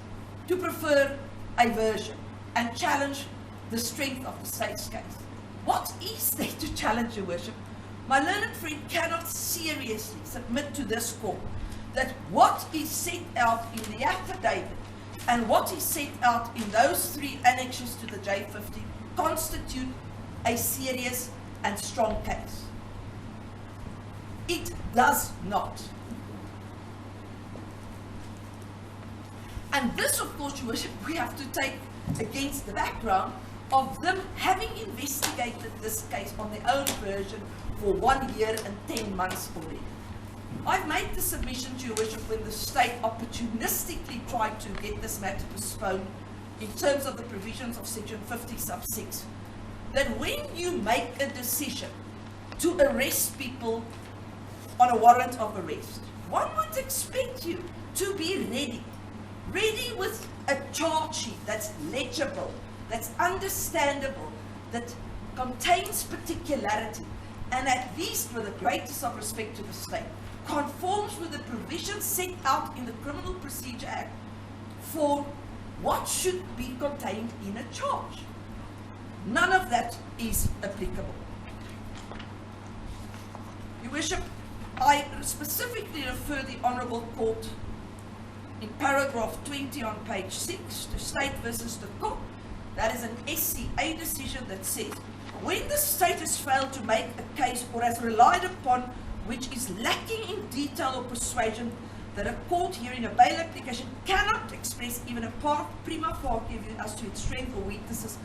to prefer a version and challenge the strength of the state's case. What is there to challenge, Your Worship? My learned friend cannot seriously submit to this court that what is set out in the affidavit and what is set out in those three annexes to the J50 constitute a serious and strong case. It does not. And this, of course, Your Worship, we have to take against the background of them having investigated this case on their own version for 1 year and 10 months already. I've made the submission to Your Worship when the state opportunistically tried to get this matter postponed in terms of the provisions of section 50 sub 6, that when you make a decision to arrest people on a warrant of arrest, one would expect you to be ready with a charge sheet that's legible, that's understandable, that contains particularity, and at least with the greatest of respect to the state, conforms with the provisions set out in the Criminal Procedure Act for what should be contained in a charge. None of that is applicable. Your Worship, I specifically refer the Honourable Court in paragraph 20 on page 6 to State versus the Court. That is an SCA decision that says, when the state has failed to make a case or has relied upon which is lacking in detail or persuasion, that a court hearing a bail application cannot express even a prima facie view as to its strength or weaknesses,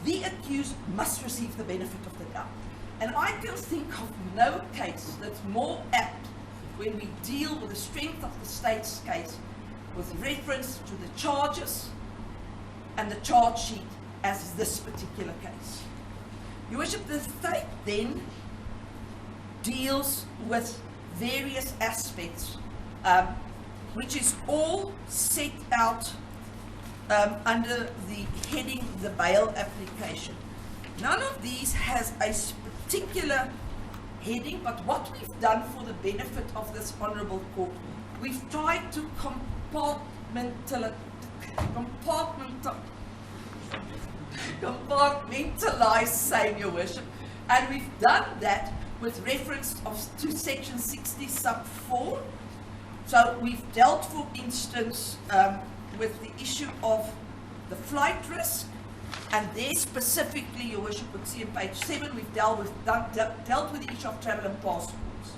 the accused must receive the benefit of the doubt. And I can think of no case that's more apt when we deal with the strength of the state's case with reference to the charges and the charge sheet as this particular case. Your Worship, the state then deals with various aspects, which is all set out under the heading the bail application. None of these has a particular heading, but what we've done for the benefit of this Honourable Court, we've tried to compartmentalize, saying, Your Worship, and we've done that with reference to section 60 sub 4. So we've dealt, for instance, with the issue of the flight risk, and there specifically, Your Worship, would see on page 7, we've dealt with the issue of travel and passports.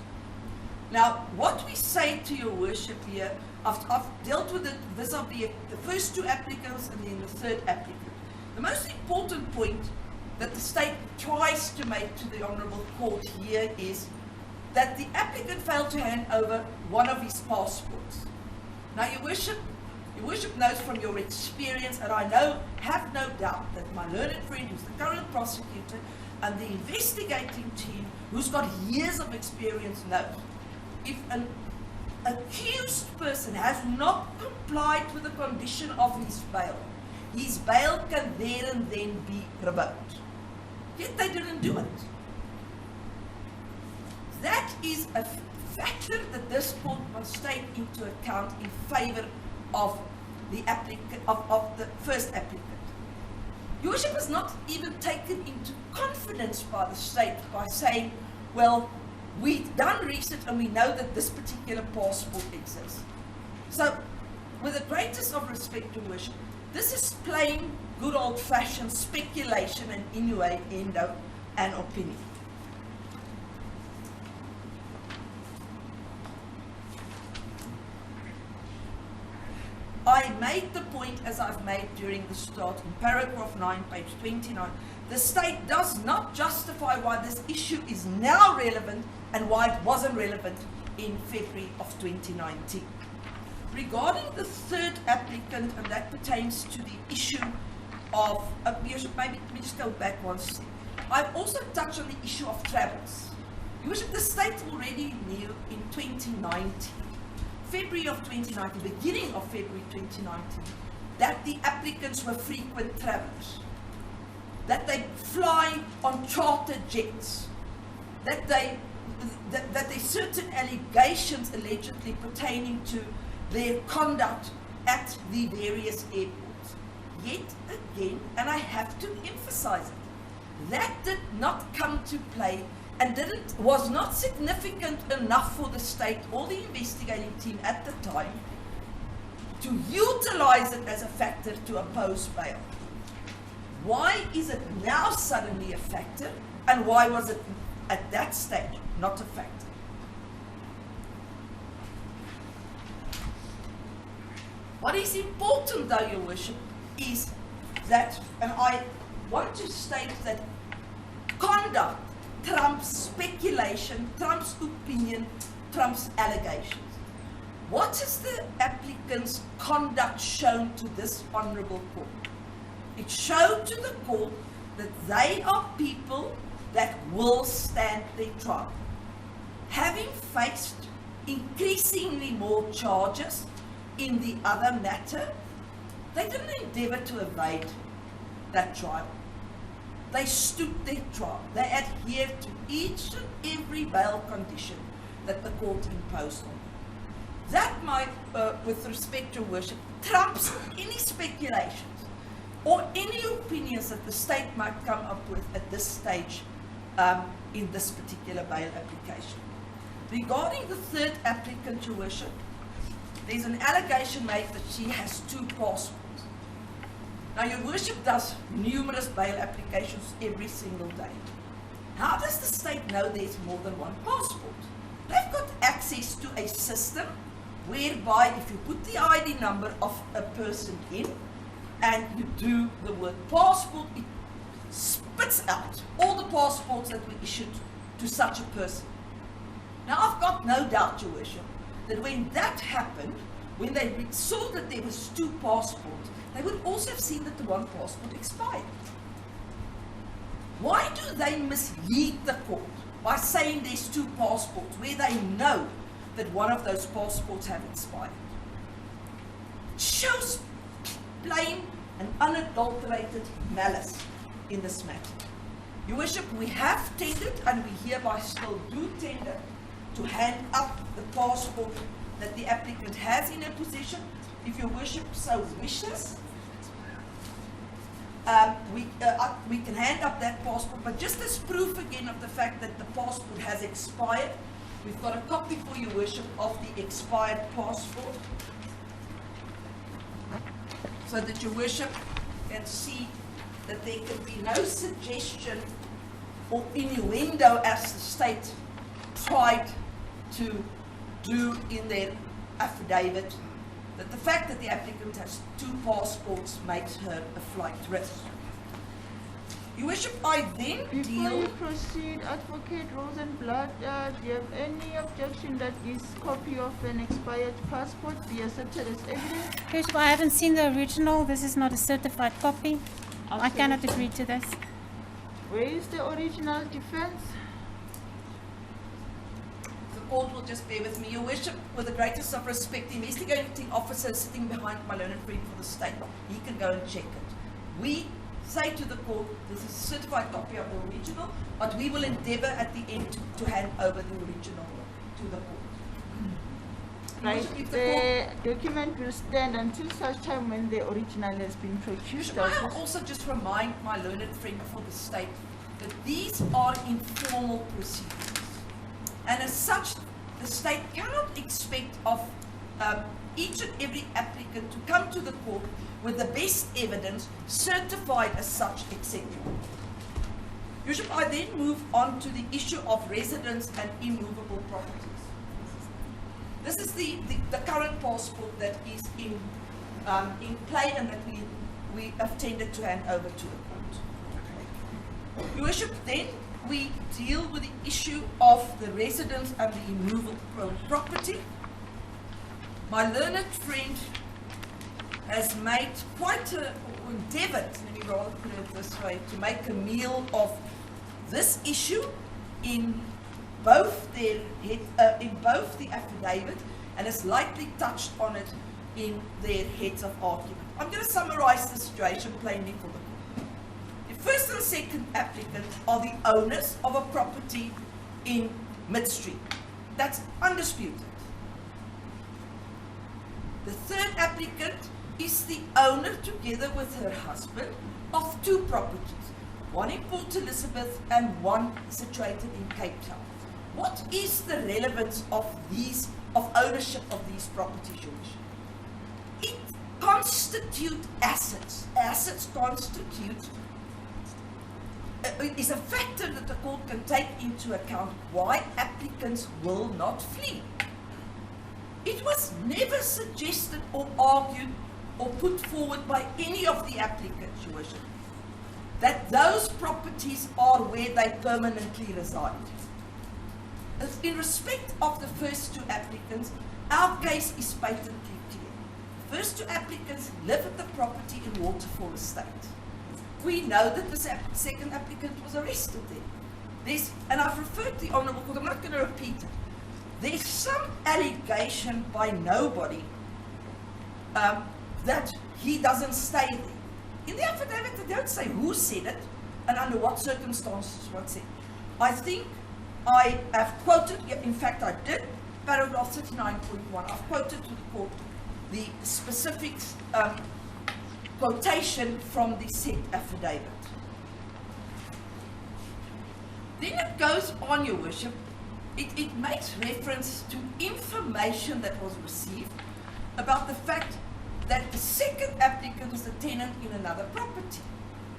Now, what we say to Your Worship here, I've dealt with it vis-a-vis the first two applicants and then the third applicant. The most important point that the state tries to make to the Honourable Court here is that the applicant failed to hand over one of his passports. Now, Your Worship knows from your experience, and I have no doubt that my learned friend, who's the current prosecutor, and the investigating team, who's got years of experience, knows if an accused person has not complied with the condition of his bail can there and then be revoked. Yet they didn't do it. That is a factor that this court must take into account in favour of the first applicant. Your Worship is not even taken into confidence by the state by saying, well, we've done research and we know that this particular passport exists. So, with the greatest of respect, Your Worship, this is plain, good old-fashioned speculation and innuendo and opinion. I made the point, as I've made during the start, in paragraph 9, page 29, the state does not justify why this issue is now relevant and why it wasn't relevant in February of 2019. Regarding the third applicant, and that pertains to the issue of, maybe let me just go back one step. I've also touched on the issue of travels. Your Worship, the state already knew in 2019, February of 2019, beginning of February 2019, that the applicants were frequent travellers, that they fly on chartered jets, that there's certain allegations allegedly pertaining to their conduct at the various airports. Yet again, and I have to emphasize it, that did not come to play and was not significant enough for the state or the investigating team at the time to utilize it as a factor to oppose bail. Why is it now suddenly a factor, and why was it at that stage not a factor? What is important, though, Your Worship, is that, and I want to state that conduct trumps speculation, trumps opinion, trumps allegations. What is the applicant's conduct shown to this Honourable Court? It showed to the court that they are people that will stand their trial. Having faced increasingly more charges in the other matter, they didn't endeavour to evade that trial. They stood their trial. They adhered to each and every bail condition that the court imposed on them. That might, with respect to Worship, trumps any speculations. or any opinions that the state might come up with at this stage in this particular bail application. Regarding the third applicant, Your Worship, there's an allegation made that she has 2 passports. Now, Your Worship does numerous bail applications every single day. How does the state know there's more than 1 passport? They've got access to a system whereby if you put the ID number of a person in and you do the word passport, it spits out all the passports that were issued to such a person. Now, I've got no doubt, Your Worship, that when that happened, when they saw that there was 2 passports, they would also have seen that the 1 passport expired. Why do they mislead the court by saying there's 2 passports where they know that one of those passports have expired? It shows plain and unadulterated malice in this matter. Your Worship, we have tendered, and we hereby still do tender, to hand up the passport that the applicant has in her possession. If Your Worship so wishes, we can hand up that passport, but just as proof again of the fact that the passport has expired, we've got a copy for Your Worship of the expired passport, so that Your Worship can see that there can be no suggestion or innuendo as the state tried to do in their affidavit, that the fact that the applicant has 2 passports makes her a flight risk. Your Worship, I then Before you proceed, Advocate Rosenblatt, do you have any objection that this copy of an expired passport be accepted as evidence? Bishop, I haven't seen the original. This is not a certified copy. I cannot agree to this. Where is the original defense? The court will just bear with me. Your Worship, with the greatest of respect, the investigating officer sitting behind my learned friend for the state, he can go and check it. We say to the court, this is a certified copy of the original, but we will endeavour at the end to hand over the original to the court. Your Right, Worship, if the document will stand until such time when the original has been produced. Should I also just remind my learned friend for the state that these are informal proceedings, and as such, the state cannot expect of each and every applicant to come to the court with the best evidence, certified as such, etc. Your Worship, I then move on to the issue of residence and immovable properties. This is the current passport that is in play and that we have tended to hand over to the court. Your Worship, then we deal with the issue of the residence and the immovable property. My learned friend has made quite a endeavoured, let me rather put it this way, to make a meal of this issue in both the affidavit, and has lightly touched on it in their heads of argument. I'm going to summarize the situation plainly for the court. The first and second applicant are the owners of a property in Midstream. That's undisputed. The third applicant is the owner, together with her husband, of 2 properties, one in Port Elizabeth and one situated in Cape Town. What is the relevance of ownership of these properties, Your Worship? It constitutes assets. Assets constitute is a factor that the court can take into account why applicants will not flee. It was never suggested or argued or put forward by any of the applicants, Your Worship, that those properties are where they permanently reside. In respect of the first 2 applicants, our case is patently clear. The first 2 applicants live at the property in Waterfall Estate. We know that the second applicant was arrested there. And I've referred to the Honourable Court, I'm not going to repeat it. There's some allegation by nobody that he doesn't stay there. In the affidavit, they don't say who said it and under what circumstances what said. I think I have quoted, in fact I did, paragraph 39.1. I've quoted to the court the specifics quotation from the said affidavit. Then it goes on, Your Worship. It makes reference to information that was received about the fact that the second applicant was a tenant in another property.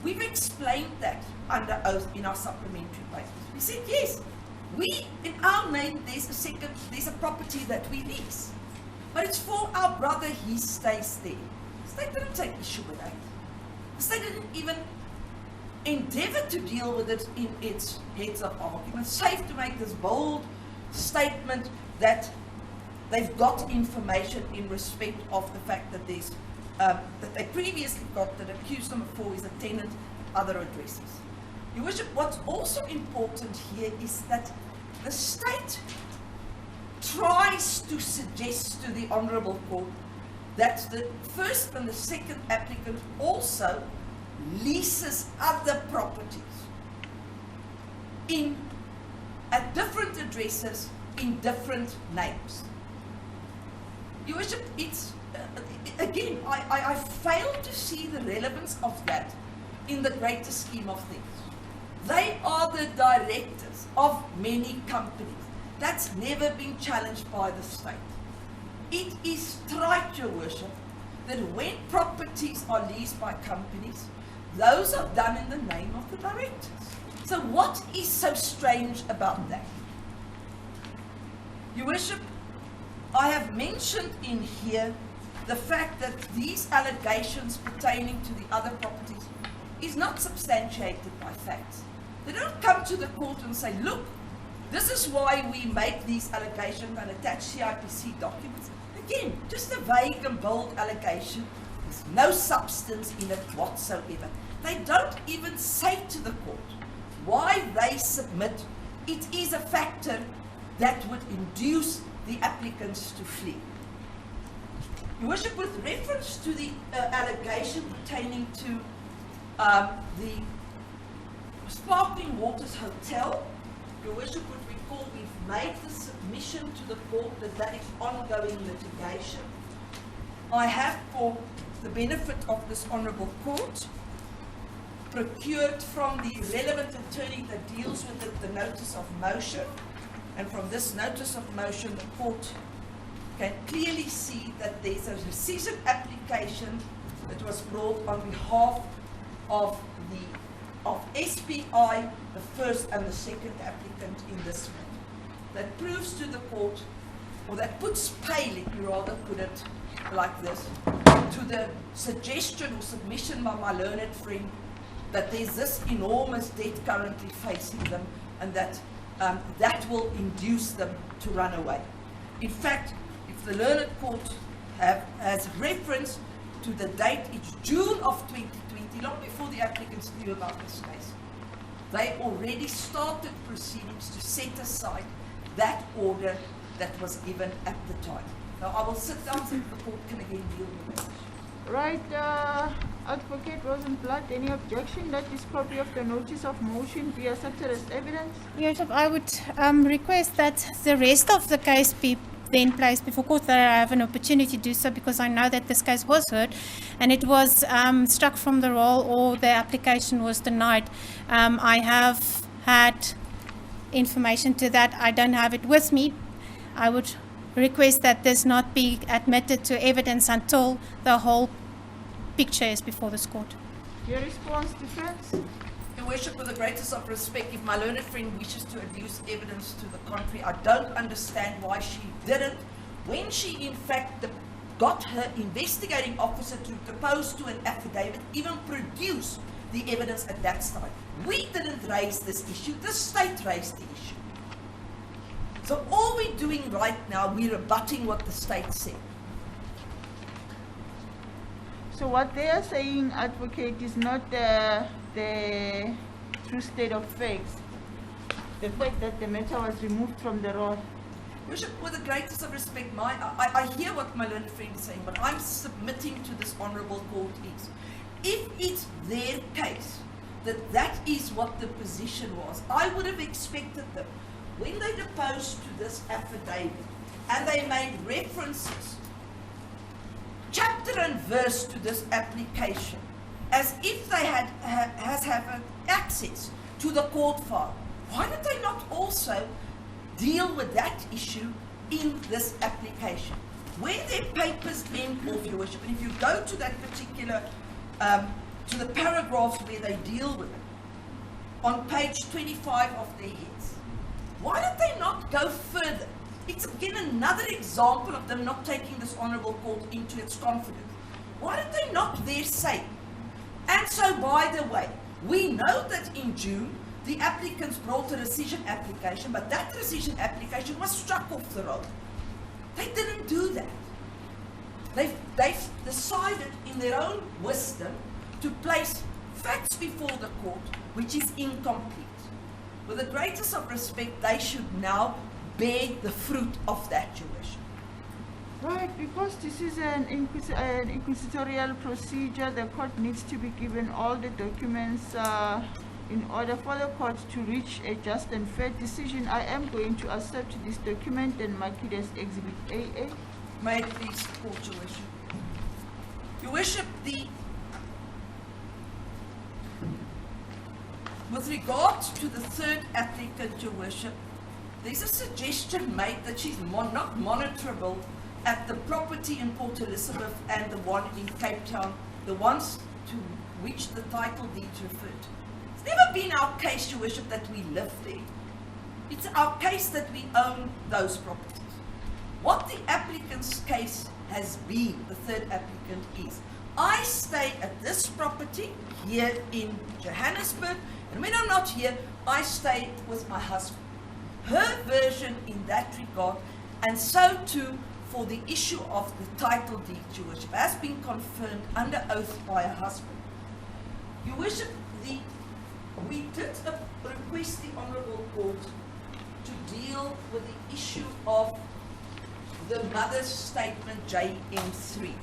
We've explained that under oath in our supplementary papers. We said, yes, in our name, there's a property that we lease. But it's for our brother, he stays there. The state didn't take issue with that. The state didn't even endeavor to deal with it in its heads of argument. Safe to make this bold statement that they've got information in respect of the fact that there's that they previously got that accused number 4 is a tenant at other addresses. Your Worship, what's also important here is that the state tries to suggest to the Honourable Court that the first and the second applicant also leases other properties at different addresses in different names. Your Worship, it's again, I fail to see the relevance of that in the greater scheme of things. They are the directors of many companies. That's never been challenged by the state. It is trite, Your Worship, that when properties are leased by companies, those are done in the name of the directors. So what is so strange about that? Your Worship, I have mentioned in here the fact that these allegations pertaining to the other properties is not substantiated by facts. They don't come to the court and say, look, this is why we make these allegations and attach CIPC documents. Again, just a vague and bold allegation with no substance in it whatsoever. They don't even say to the court why they submit. It is a factor that would induce the applicants to flee. Your Worship, with reference to the allegation pertaining to the Sparkling Waters Hotel, Your Worship would recall we've made the submission to the court that is ongoing litigation. I have, for the benefit of this Honourable Court, procured from the relevant attorney that deals with it the notice of motion, and from this notice of motion the court can clearly see that there's a rescission application that was brought on behalf of SPI, the first and the second applicant in this matter. That proves to the court, or that puts pay, let me rather put it like this, to the suggestion or submission by my learned friend that there's this enormous debt currently facing them, and that that will induce them to run away. In fact, if the learned court has reference to the date, it's June of 2020, long before the applicants knew about this case. They already started proceedings to set aside that order that was given at the time. Now I will sit down so the court can again deal with that. Right, Advocate Rosenblatt, any objection that this copy of the notice of motion be accepted as evidence? Yes, I would request that the rest of the case be then placed before court, that I have an opportunity to do so, because I know that this case was heard and it was struck from the roll or the application was denied. I have had information to that. I don't have it with me. I would request that this not be admitted to evidence until the whole picture is before this court. Your response, defense? Your Worship, with the greatest of respect, if my learned friend wishes to adduce evidence to the contrary, I don't understand why she didn't, when she in fact got her investigating officer to depose to an affidavit, even produce the evidence at that time. We didn't raise this issue, the state raised the issue. So all we're doing right now, we're rebutting what the state said. So what they are saying, Advocate, is not the true state of facts. The fact that the matter was removed from the roll. Worship, with the greatest of respect, I hear what my learned friend is saying, but I'm submitting to this honourable court is, if it's their case, that is what the position was, I would have expected them, when they deposed to this affidavit, and they made references, chapter and converse to this application as if they have access to the court file. Why did they not also deal with that issue in this application? Where their papers end off, Your Worship, and if you go to that particular, to the paragraphs where they deal with it, on page 25 of their heads, why did they not go further? It's again another example of them not taking this honourable court into its confidence. Why did they not there say, and so by the way, we know that in June, the applicants brought a rescission application, but that rescission application was struck off the roll. They didn't do that. They've decided in their own wisdom to place facts before the court, which is incomplete. With the greatest of respect, they should now bear the fruit of that, Your Worship. Right, because this is an inquisitorial procedure, the court needs to be given all the documents in order for the court to reach a just and fair decision. I am going to accept this document and mark it as Exhibit AA. May it please support, Your Worship. Your Worship, with regard to the third applicant, Your Worship, there's a suggestion made that she's not monitorable at the property in Port Elizabeth and the one in Cape Town, the ones to which the title deeds referred. It's never been our case, Your Worship, that we live there. It's our case that we own those properties. What the applicant's case has been, the third applicant, is, I stay at this property here in Johannesburg, and when I'm not here, I stay with my husband. Her version in that regard, and so too for the issue of the title deed, Your Worship, has been confirmed under oath by her husband. Your Worship, we did request the Honourable Court to deal with the issue of the mother's statement JM3.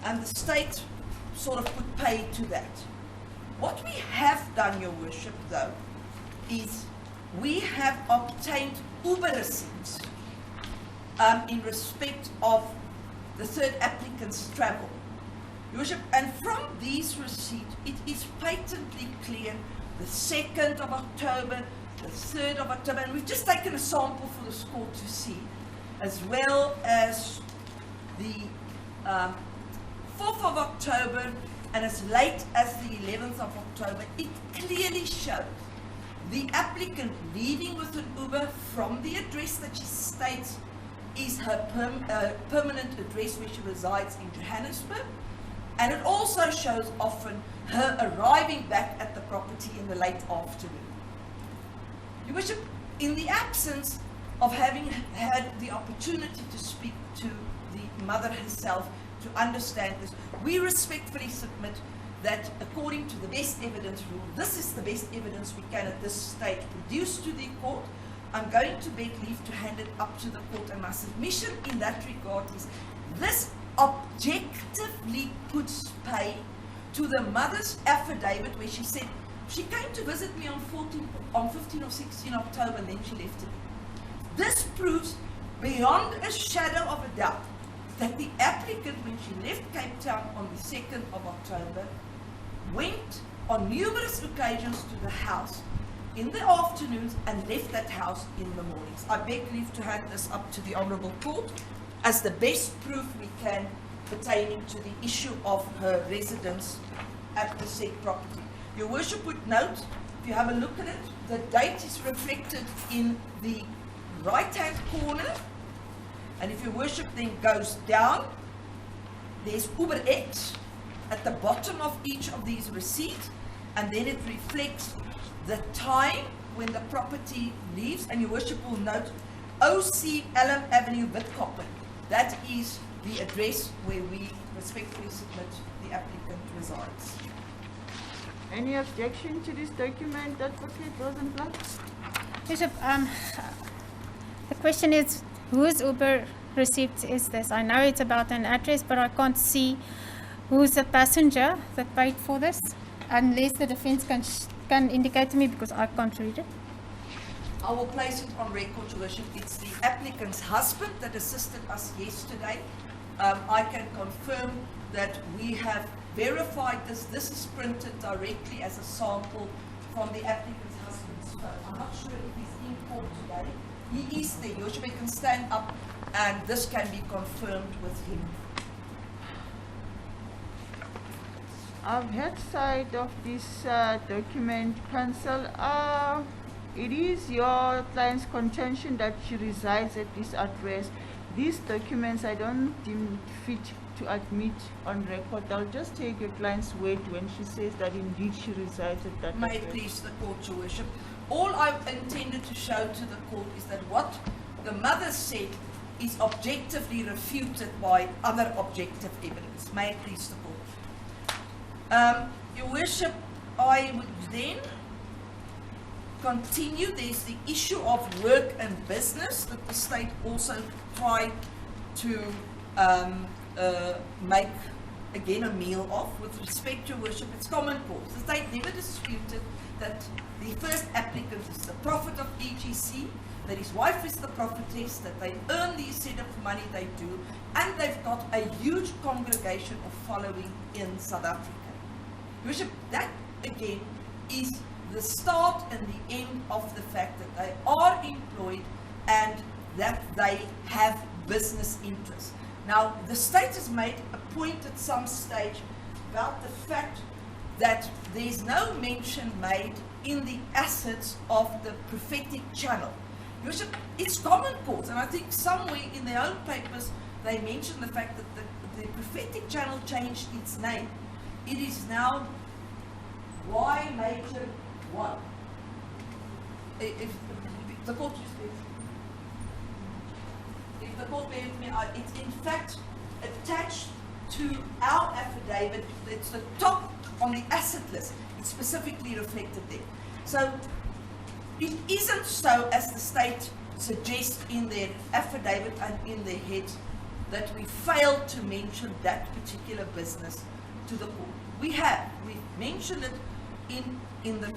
And the state sort of put pay to that. What we have done, Your Worship, though, is we have obtained Uber receipts in respect of the third applicant's travel. Your Worship, and from these receipts, it is patently clear the 2nd of October, the 3rd of October, and we've just taken a sample for this court to see, as well as the 4th of October, and as late as the 11th of October. It clearly shows the applicant leaving with an Uber from the address that she states is her permanent address where she resides in Johannesburg, and it also shows often her arriving back at the property in the late afternoon. Your Worship, in the absence of having had the opportunity to speak to the mother herself to understand this, we respectfully submit that according to the best evidence rule, this is the best evidence we can at this stage produce to the court. I'm going to beg leave to hand it up to the court, and my submission in that regard is this objectively puts pay to the mother's affidavit where she said she came to visit me on 15 or 16 October and then she left it. This proves beyond a shadow of a doubt that the applicant, when she left Cape Town on the 2nd of October, went on numerous occasions to the house in the afternoons and left that house in the mornings. I beg leave to hand this up to the Honourable Court as the best proof we can pertaining to the issue of her residence at the said property. Your Worship would note, if you have a look at it, the date is reflected in the right-hand corner, and if Your Worship then goes down, there's Uber X at the bottom of each of these receipts, and then it reflects the time when the property leaves, and Your Worship will note OC Elm Avenue, Witkoppen. That is the address where we respectfully submit the applicant resides. Any objection to this document, Advocate Rosenblatt? Bishop, the question is, whose Uber receipt is this? I know it's about an address, but I can't see who's the passenger that paid for this, unless the defense can indicate to me, because I can't read it. I will place it on record, Your Worship. It's the applicant's husband that assisted us yesterday I can confirm that we have verified this. This is printed directly as a sample from the applicant's husband's phone. I'm not sure if he's in court today. He is there. Your Worship, he can stand up and this can be confirmed with him. I've had sight of this document, Counsel. It is your client's contention that she resides at this address. These documents I don't deem fit to admit on record. I'll just take your client's word when she says that indeed she resides at that May it address. please the court, Your Worship. All I've intended to show to the court is that what the mother said is objectively refuted by other objective evidence. May it please the court. Your Worship, I would then continue. There's the issue of work and business that the state also tried to make again a meal of. With respect to Your Worship, it's common cause. The state never disputed that the first applicant is the prophet of EGC, that his wife is the prophetess, that they earn the set of money they do, and they've got a huge congregation of following in South Africa. Your Worship, that again is the start and the end of the fact that they are employed and that they have business interests. Now, the state has made a point at some stage about the fact that there's no mention made in the assets of the prophetic channel. Your Worship, it's common cause, and I think somewhere in their own papers they mention the fact that the prophetic channel changed its name. It is now Y Major 1. If the court if the court bear with me, it's in fact attached to our affidavit. It's the top on the asset list. It's specifically reflected there. So it isn't so as the state suggests in their affidavit and in their head that we failed to mention that particular business to the court. We've mentioned it in the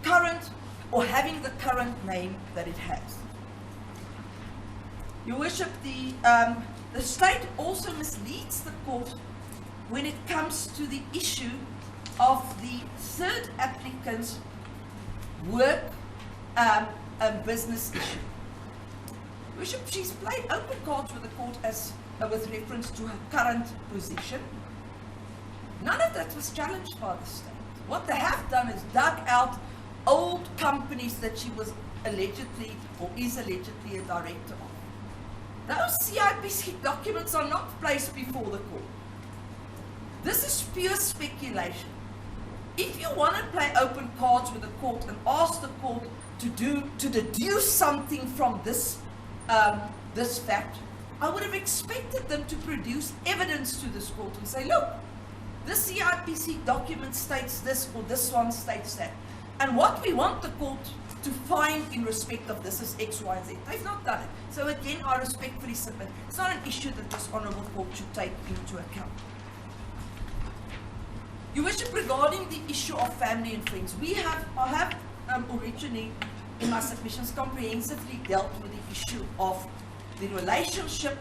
current, or having the current name that it has. Your Worship, the state also misleads the court when it comes to the issue of the third applicant's work and business issue. Your Worship, she's played open cards with the court as with reference to her current position. None of that was challenged by the state. What they have done is dug out old companies that she was allegedly or is allegedly a director of. Those CIPC documents are not placed before the court. This is pure speculation. If you want to play open cards with the court and ask the court to deduce something from this this fact, I would have expected them to produce evidence to this court and say, look, this CIPC document states this, or this one states that. And what we want the court to find in respect of this is X, Y, and Z. They've not done it. So again, I respectfully submit, it's not an issue that this honourable court should take into account. Your Worship, regarding the issue of family and friends, I have originally in my submissions comprehensively dealt with the issue of the relationship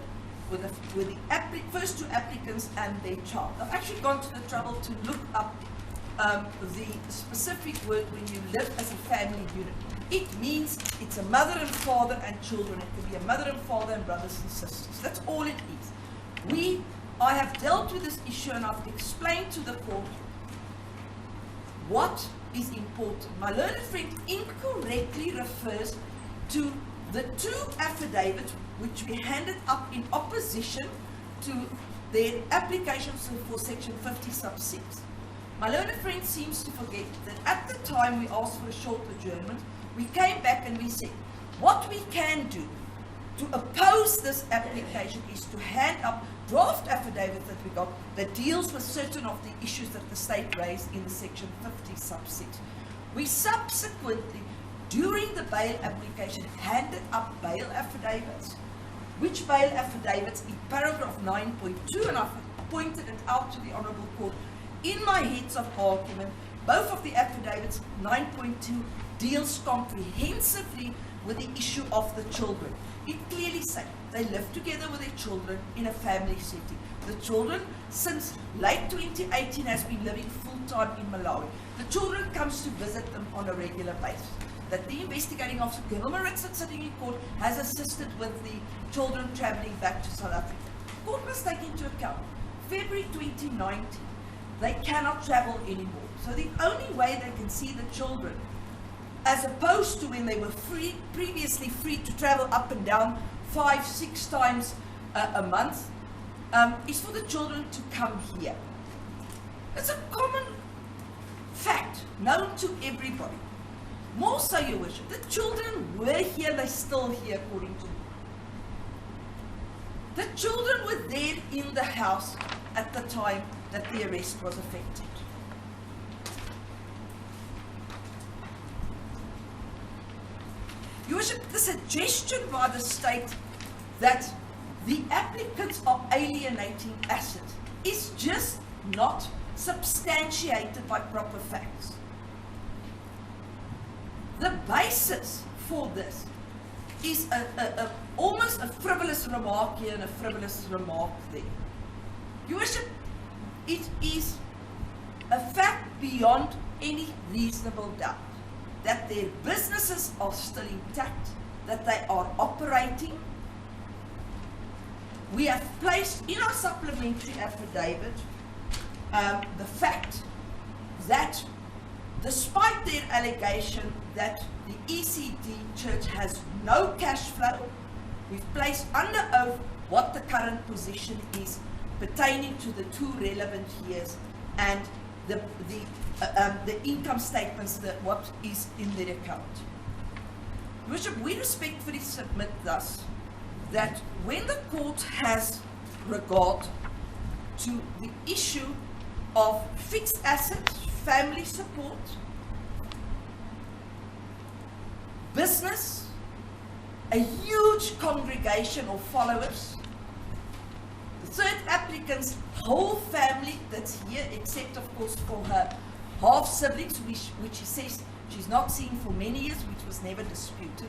with the first two applicants and their child. I've actually gone to the trouble to look up the specific word when you live as a family unit. It means it's a mother and father and children. It can be a mother and father and brothers and sisters. That's all it is. I have dealt with this issue and I've explained to the court what is important. My learned friend incorrectly refers to the two affidavits which we handed up in opposition to their applications for section 50 sub 6. My learned friend seems to forget that at the time we asked for a short adjournment, we came back and we said, what we can do to oppose this application is to hand up draft affidavit that we got that deals with certain of the issues that the state raised in the section 50 sub 6. We subsequently, during the bail application, handed up bail affidavits, which bail affidavits in paragraph 9.2, and I've pointed it out to the Honourable Court in my heads of argument. Both of the affidavits, 9.2, deals comprehensively with the issue of the children. It clearly says they live together with their children in a family setting. The children, since late 2018, has been living full-time in Malawi. The children comes to visit them on a regular basis. That the investigating officer, Colonel Maritza, sitting in court, has assisted with the children travelling back to South Africa. Court must take into account, February 2019, they cannot travel anymore. So the only way they can see the children, as opposed to when they were previously free to travel up and down 5-6 times a month, is for the children to come here. It's a common fact, known to everybody. More so, Your Worship, the children were here, they're still here according to law. The children were there in the house at the time that the arrest was effected. Your Worship, the suggestion by the state that the applicants are alienating assets is just not substantiated by proper facts. The basis for this is almost a frivolous remark here and a frivolous remark there. Your Worship, it is a fact beyond any reasonable doubt that their businesses are still intact, that they are operating. We have placed in our supplementary affidavit the fact that despite their allegation that the ECD Church has no cash flow, we've placed under oath what the current position is pertaining to the 2 relevant years and the income statements, that what is in their account. Worship, we respectfully submit thus that when the court has regard to the issue of fixed assets, family support, business, a huge congregation of followers, the third applicant's whole family that's here, except of course for her half siblings, which she says she's not seen for many years, which was never disputed.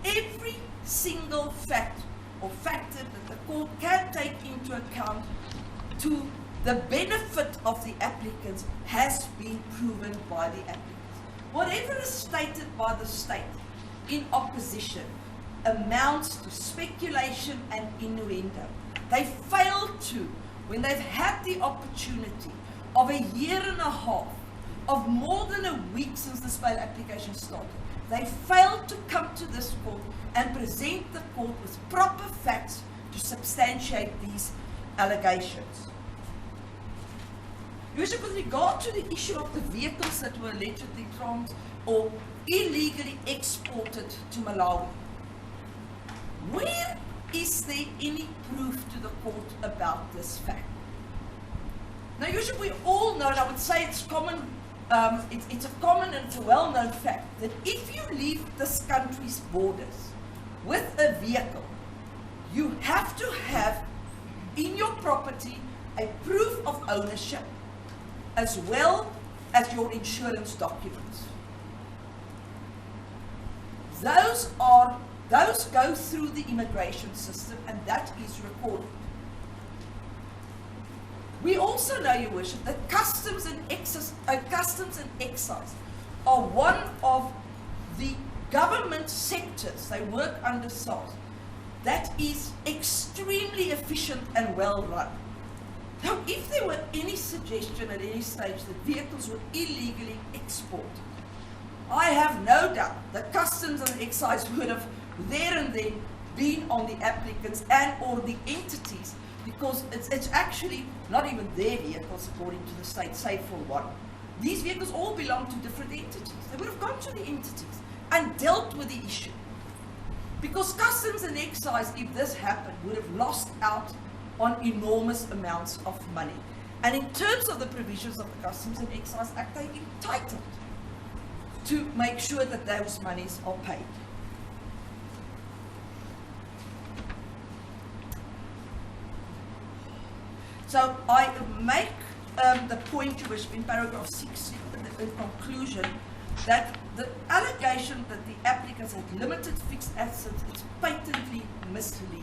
Every single fact or factor that the court can take into account to the benefit of the applicants has been proven by the applicants. Whatever is stated by the state in opposition amounts to speculation and innuendo. They failed to, when they've had the opportunity of 1.5 years, of more than a week since this bail application started, they failed to come to this court and present the court with proper facts to substantiate these allegations. Your Worship, with regard to the issue of the vehicles that were allegedly or illegally exported to Malawi, where is there any proof to the court about this fact? Now, Your Worship, we all know, and I would say it's common, it's a common and it's a well-known fact that if you leave this country's borders with a vehicle, you have to have in your property a proof of ownership as well as your insurance documents. Those go through the immigration system, and that is recorded. We also know, Your Worship, that customs and excise are one of the government sectors, they work under SARS, that is extremely efficient and well run. Now, if there were any suggestion at any stage that vehicles were illegally exported, I have no doubt that customs and excise would have there and then been on the applicants and or the entities, because it's actually not even their vehicles according to the state, save for one. These vehicles all belong to different entities. They would have gone to the entities and dealt with the issue. Because customs and excise, if this happened, would have lost out on enormous amounts of money. And in terms of the provisions of the Customs and Excise Act, they're entitled to make sure that those monies are paid. So I make the point, Your Worship, in paragraph 6, in conclusion, that the allegation that the applicants had limited fixed assets is patently misleading.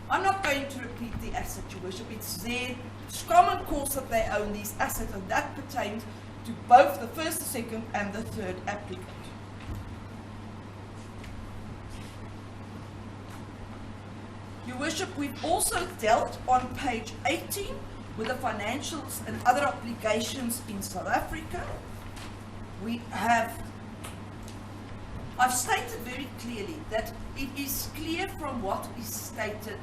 I'm not going to repeat the asset, Your Worship. It's their common cause that they own these assets, and that pertains to both the first, the second, and the third applicant. Your Worship, we've also dealt on page 18 with the financials and other obligations in South Africa. I've stated very clearly that it is clear from what is stated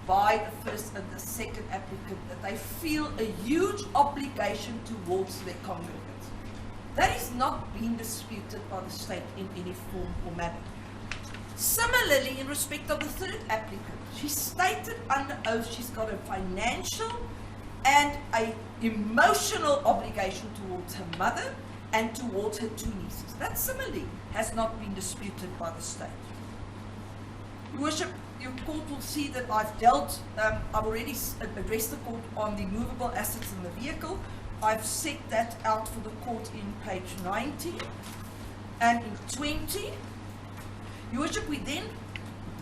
by the first and the second applicant that they feel a huge obligation towards their congregants. That is not being disputed by the state in any form or manner. Similarly, in respect of the third applicant, she stated under oath she's got a financial and an emotional obligation towards her mother and towards her two nieces. That similarly has not been disputed by the state. Your Worship, your court will see that I've already addressed the court on the movable assets in the vehicle. I've set that out for the court in page 19 and in 20. Your Worship, we then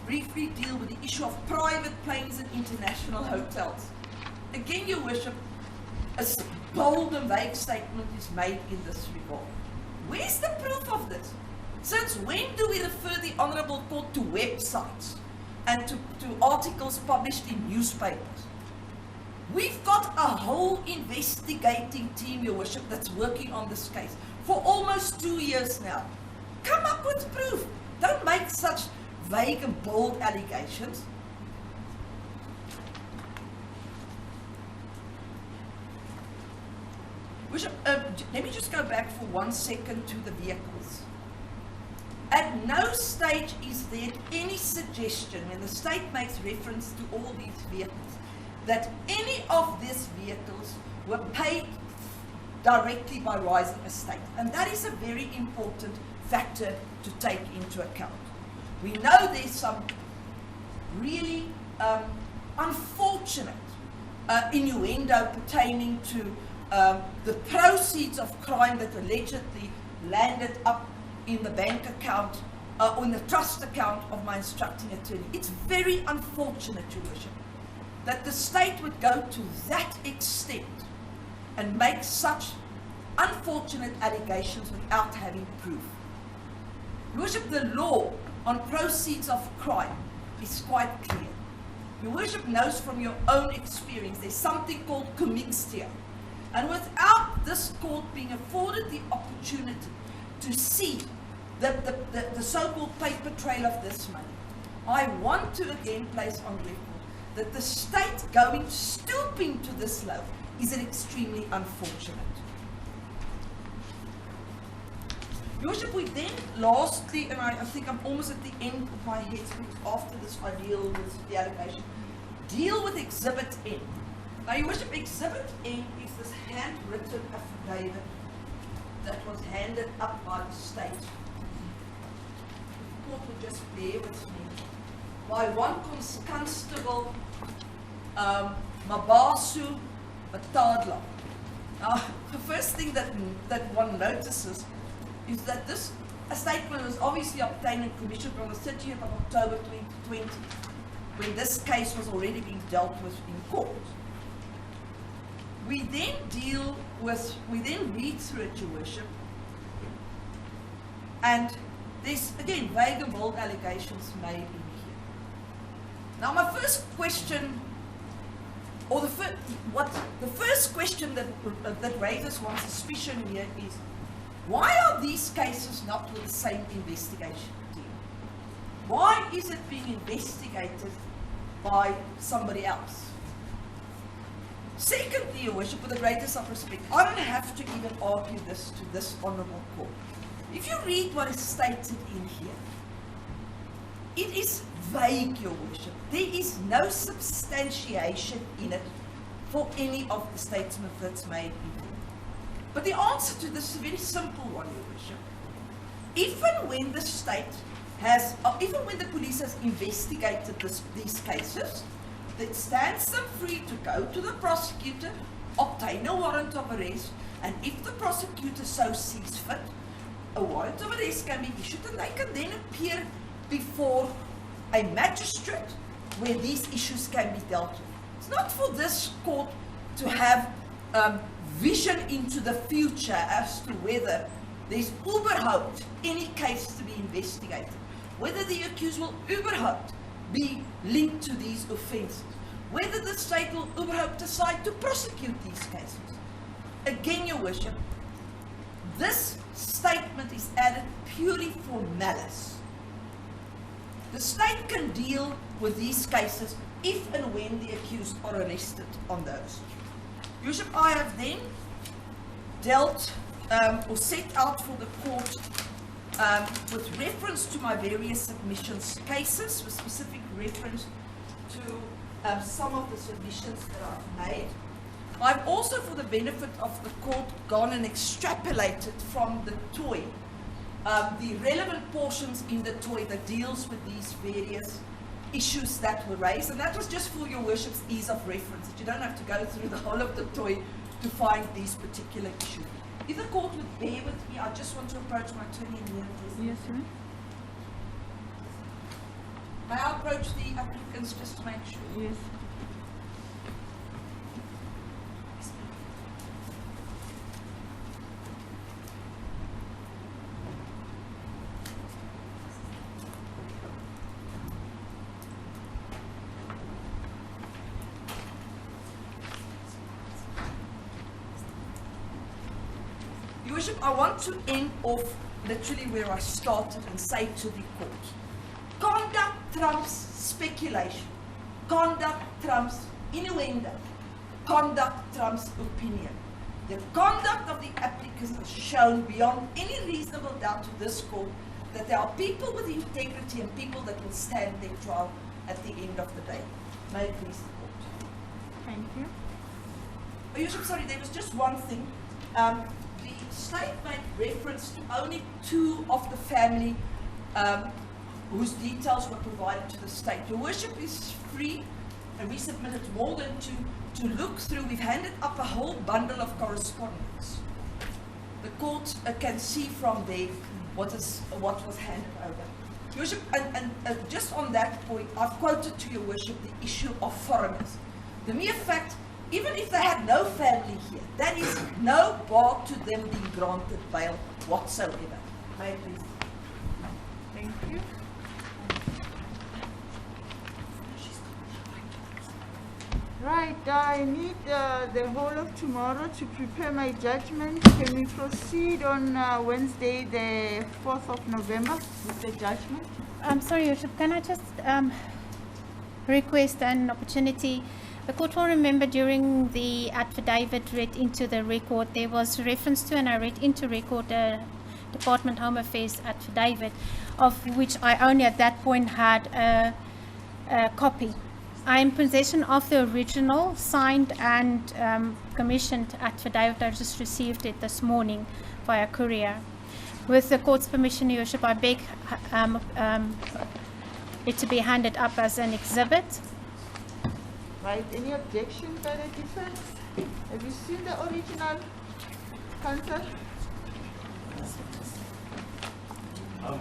briefly deal with the issue of private planes and international hotels. Again, Your Worship, a bold and vague statement is made in this regard. Where's the proof of this? Since when do we refer the Honourable Court to websites and to articles published in newspapers? We've got a whole investigating team, Your Worship, that's working on this case for almost 2 years now. Come up with proof. Don't make such vague and bold allegations. Worship, let me just go back for 1 second to the vehicles. At no stage is there any suggestion, when the state makes reference to all these vehicles, that any of these vehicles were paid directly by Rising Estate. And that is a very important factor to take into account. We know there's some really unfortunate innuendo pertaining to the proceeds of crime that allegedly landed up in the bank account, or in the trust account of my instructing attorney. It's very unfortunate, Your Worship, that the state would go to that extent and make such unfortunate allegations without having proof. Your Worship, the law on proceeds of crime is quite clear. Your Worship knows from your own experience there's something called commixtia. And without this court being afforded the opportunity to see the so-called paper trail of this money, I want to again place on record that the state stooping to this level is an extremely unfortunate. Your Worship, we then lastly, and I think I'm almost at the end of my head speech after this I deal with the allegation, deal with Exhibit N. Now, Your Worship, Exhibit N is this handwritten affidavit that was handed up by the state. The court will just bear with me. By one Constable Mabasu Batadla. Now, the first thing that one notices is that this statement was obviously obtained and commissioned on the 30th of October 2020, when this case was already being dealt with in court. We then read through it, Your Worship, and there's, again, vague and bold allegations made in here. Now, my first question, or the first question that raises one's suspicion here is, why are these cases not with the same investigation team? Why is it being investigated by somebody else? Secondly, Your Worship, with the greatest of respect, I don't have to even argue this to this honourable court. If you read what is stated in here, it is vague, Your Worship. There is no substantiation in it for any of the statements that's made in here. But the answer to this is a very simple one, Your Worship. Even when the state has, even when the police has investigated these cases, it stands them free to go to the prosecutor, obtain a warrant of arrest, and if the prosecutor so sees fit, a warrant of arrest can be issued, and they can then appear before a magistrate where these issues can be dealt with. It's not for this court to have vision into the future as to whether there's überhaupt any case to be investigated, whether the accused will überhaupt be linked to these offences, whether the state will überhaupt decide to prosecute these cases. Again, Your Worship, this statement is added purely for malice. The state can deal with these cases if and when the accused are arrested on those. Your Worship, I have then dealt or set out for the court with reference to my various submissions cases, with specific reference to some of the submissions that I've made. I've also, for the benefit of the court, gone and extrapolated from the TOI the relevant portions in the TOI that deals with these various issues that were raised, and that was just for Your Worship's ease of reference, that you don't have to go through the whole of the TOI to find these particular issues. If the court would bear with me, I just want to approach my attorney and hear this. Yes, sir. May I approach the applicants just to make sure? Yes. Your Worship, I want to end off literally where I started and say to the court, conduct trumps speculation, conduct trumps innuendo, conduct trumps opinion. The conduct of the applicants has shown beyond any reasonable doubt to this court that there are people with integrity and people that will stand their trial at the end of the day. May it please the court. Thank you. Your Worship, sorry, there was just one thing. The state made reference to only 2 of the family whose details were provided to the state. Your Worship is free, and we submitted more than 2 to look through. We've handed up a whole bundle of correspondence. The court can see from there what was handed over. Your Worship, and just on that point, I've quoted to Your Worship the issue of foreigners. The mere fact, even if they had no family here, that is no bar to them being granted bail whatsoever. May I please? Thank you. Right, I need the whole of tomorrow to prepare my judgment. Can we proceed on Wednesday, the 4th of November, with the judgment? I'm sorry, Your Worship, can I just request an opportunity? The court will remember during the affidavit read into the record, there was reference to, and I read into record, a Department Home Affairs affidavit, of which I only at that point had a copy. I am in possession of the original signed and commissioned affidavit. I just received it this morning via courier. With the court's permission, Your Worship, I beg it to be handed up as an exhibit. Right, any objection by the defense? Have you seen the original, counsel? I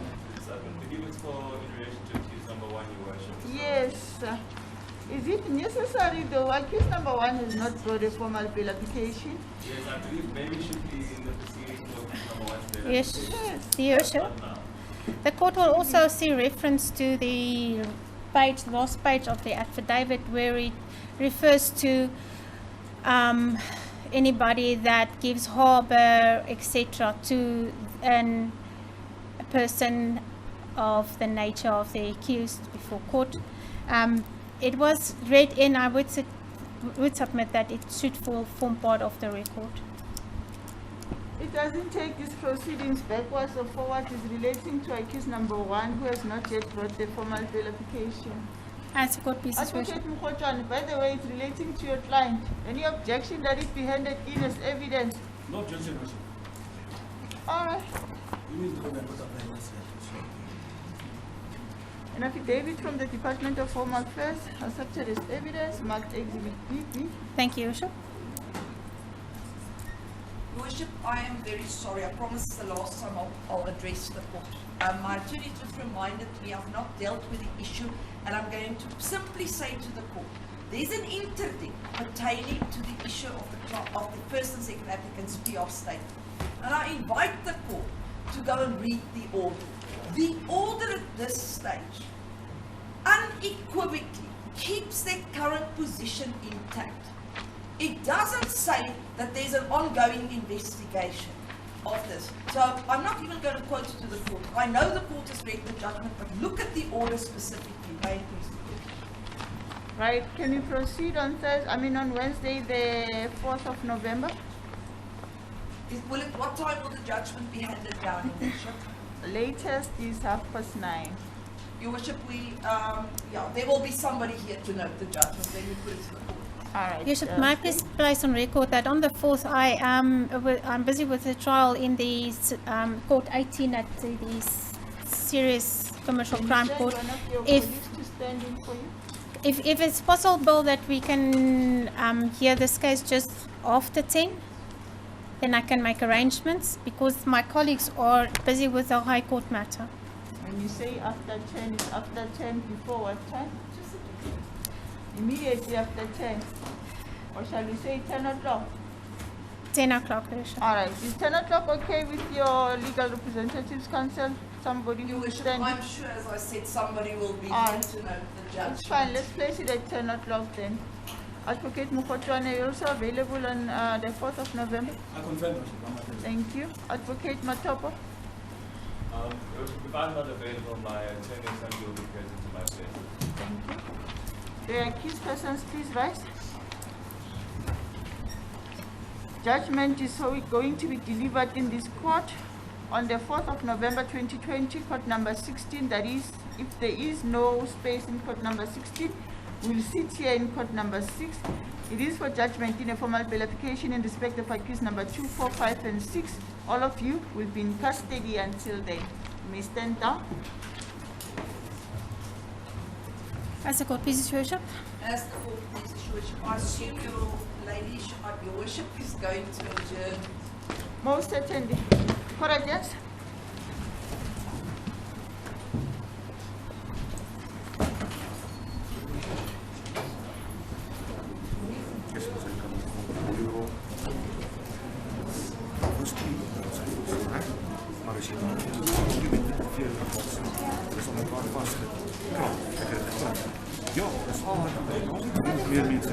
believe it's for in relation to accused number 1, Your Worship. Yes. Is it necessary though? Accused number 1 has not brought a formal bail application. Yes, I believe maybe it should be in the proceedings for accused number 1's bail Yes, application. Your Worship. Not now. The court will also see reference to the page, last page of the affidavit, where it refers to anybody that gives harbor, etc., to a person of the nature of the accused before court. It was read in. I would submit that it should form part of the record. It doesn't take these proceedings backwards or forwards. It's relating to accused number 1 who has not yet brought the formal bail application. As court pleases, Your Worship. Advocate Mkhotshwane, by the way, it's relating to your client. Any objection that it be handed in as evidence? No objection, Worship. All right. You need to go back to the evidence. An affidavit from the Department of Home Affairs accepted as evidence, marked Exhibit BB. Thank you, Your Worship. Your Worship, I am very sorry. I promise it's the last time I'll address the court. My attorney just reminded me I've not dealt with the issue, and I'm going to simply say to the court, there's an interdict pertaining to the issue of the first and second applicant's plea of statement. And I invite the court to go and read the order. The order at this stage unequivocally keeps their current position intact. It doesn't say that there's an ongoing investigation of this. So I'm not even going to quote it to the court. I know the court has read the judgment, but look at the order specifically. May it please the court. Right, can we proceed on Wednesday, the 4th of November? What time will the judgment be handed down, Your Worship? Latest is 9:30. Your Worship, there will be somebody here to note the judgment. Then we put it to the court. All right. Your Worship, may I please place on record that on the 4th I'm busy with the trial in the court 18 at the serious commercial Can you crime send court. one of your If colleagues to stand in for you? if it's possible that we can hear this case just after 10, then I can make arrangements because my colleagues are busy with the High Court matter. When you say after 10, it's after 10 before what time? Immediately after 10. Or shall we say 10 o'clock? 10 o'clock, Your Worship. All right. Is 10 o'clock okay with your legal representatives council? Somebody Your who will Worship, stand? I'm sure, as I said, somebody will be Ah, here to note the judgment. That's fine. Let's place it at 10 o'clock then. Advocate Mukotwane, you're also available on the 4th of November. I confirm, Your Worship. I'm available. Thank you. Advocate Matopo. If I'm not available, my attorney will be present in my place. Thank you. The accused persons, please rise. Judgment is going to be delivered in this court on the 4th of November 2020, court number 16. That is, if there is no space in court number 16, we'll sit here in court number 6. It is for judgment in a formal bail application in respect of accused number 2, 4, 5, and 6. All of you will be in custody until then. You may stand down. As the court pleases, Your Worship. As the court pleases, Your Worship, I assume your worship is going to adjourn. Most certainly. Courageous. Maar als je dan via de box, dat is om elkaar vast. Ja, dat is meer mensen.